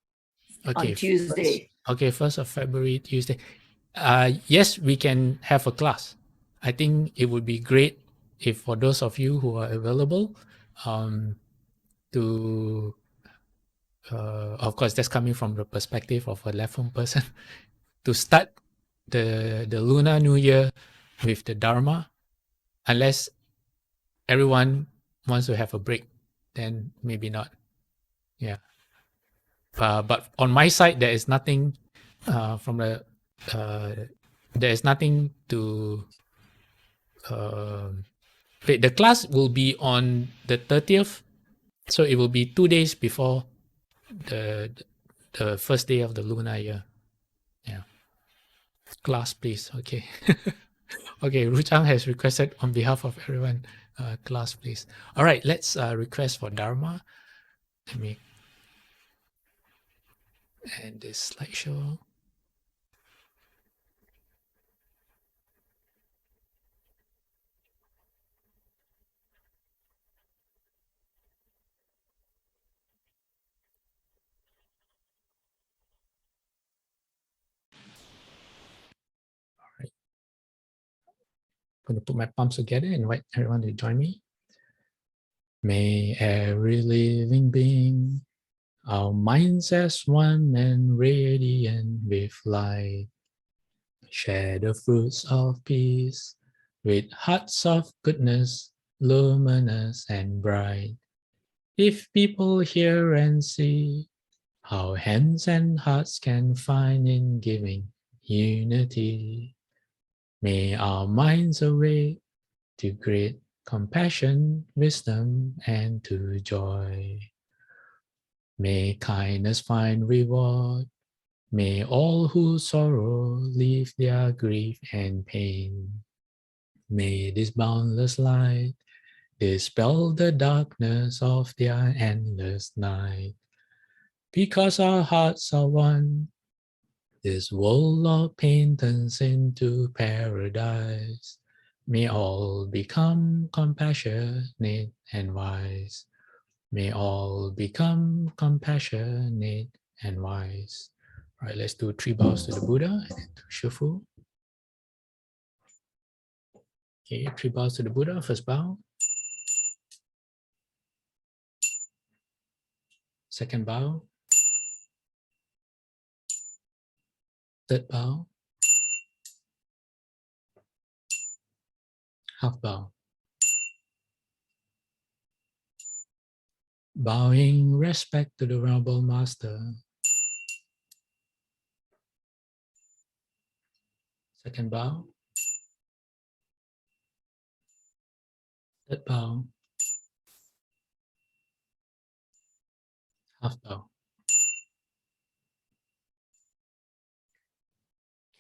Okay, on Tuesday. Okay, 1st of February, Tuesday. Yes, we can have a class. I think it would be great if for those of you who are available, to, of course, that's coming from the perspective of a left-hand person, to start the Lunar New Year with the Dharma, unless everyone wants to have a break, then maybe not. Yeah. But on my side, there is nothing there is nothing to. The class will be on the 30th, so it will be 2 days before the first day of the lunar year. Yeah. Class, please. Okay. Okay. Ruchang has requested on behalf of everyone. Class, please. All right. Let's request for Dharma. Let me end this slideshow. I'm going to put my palms together and invite everyone to join me. May every living being, our minds as one and radiant with light, share the fruits of peace with hearts of goodness, luminous and bright. If people hear and see how hands and hearts can find in giving unity, may our minds awake to great compassion, wisdom, and to joy. May kindness find reward. May all who sorrow leave their grief and pain. May this boundless light dispel the darkness of their endless night. Because our hearts are one, this world of pain turns into paradise. May all become compassionate and wise. May all become compassionate and wise. All right, let's do 3 bows to the Buddha and then to Shufu. Okay, 3 bows to the Buddha. First bow. Second bow. Third bow. Half bow. Bowing respect to the Venerable Master. Second bow. Third bow. Half bow.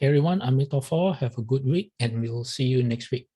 Everyone, Amrita 4, have a good week and we'll see you next week.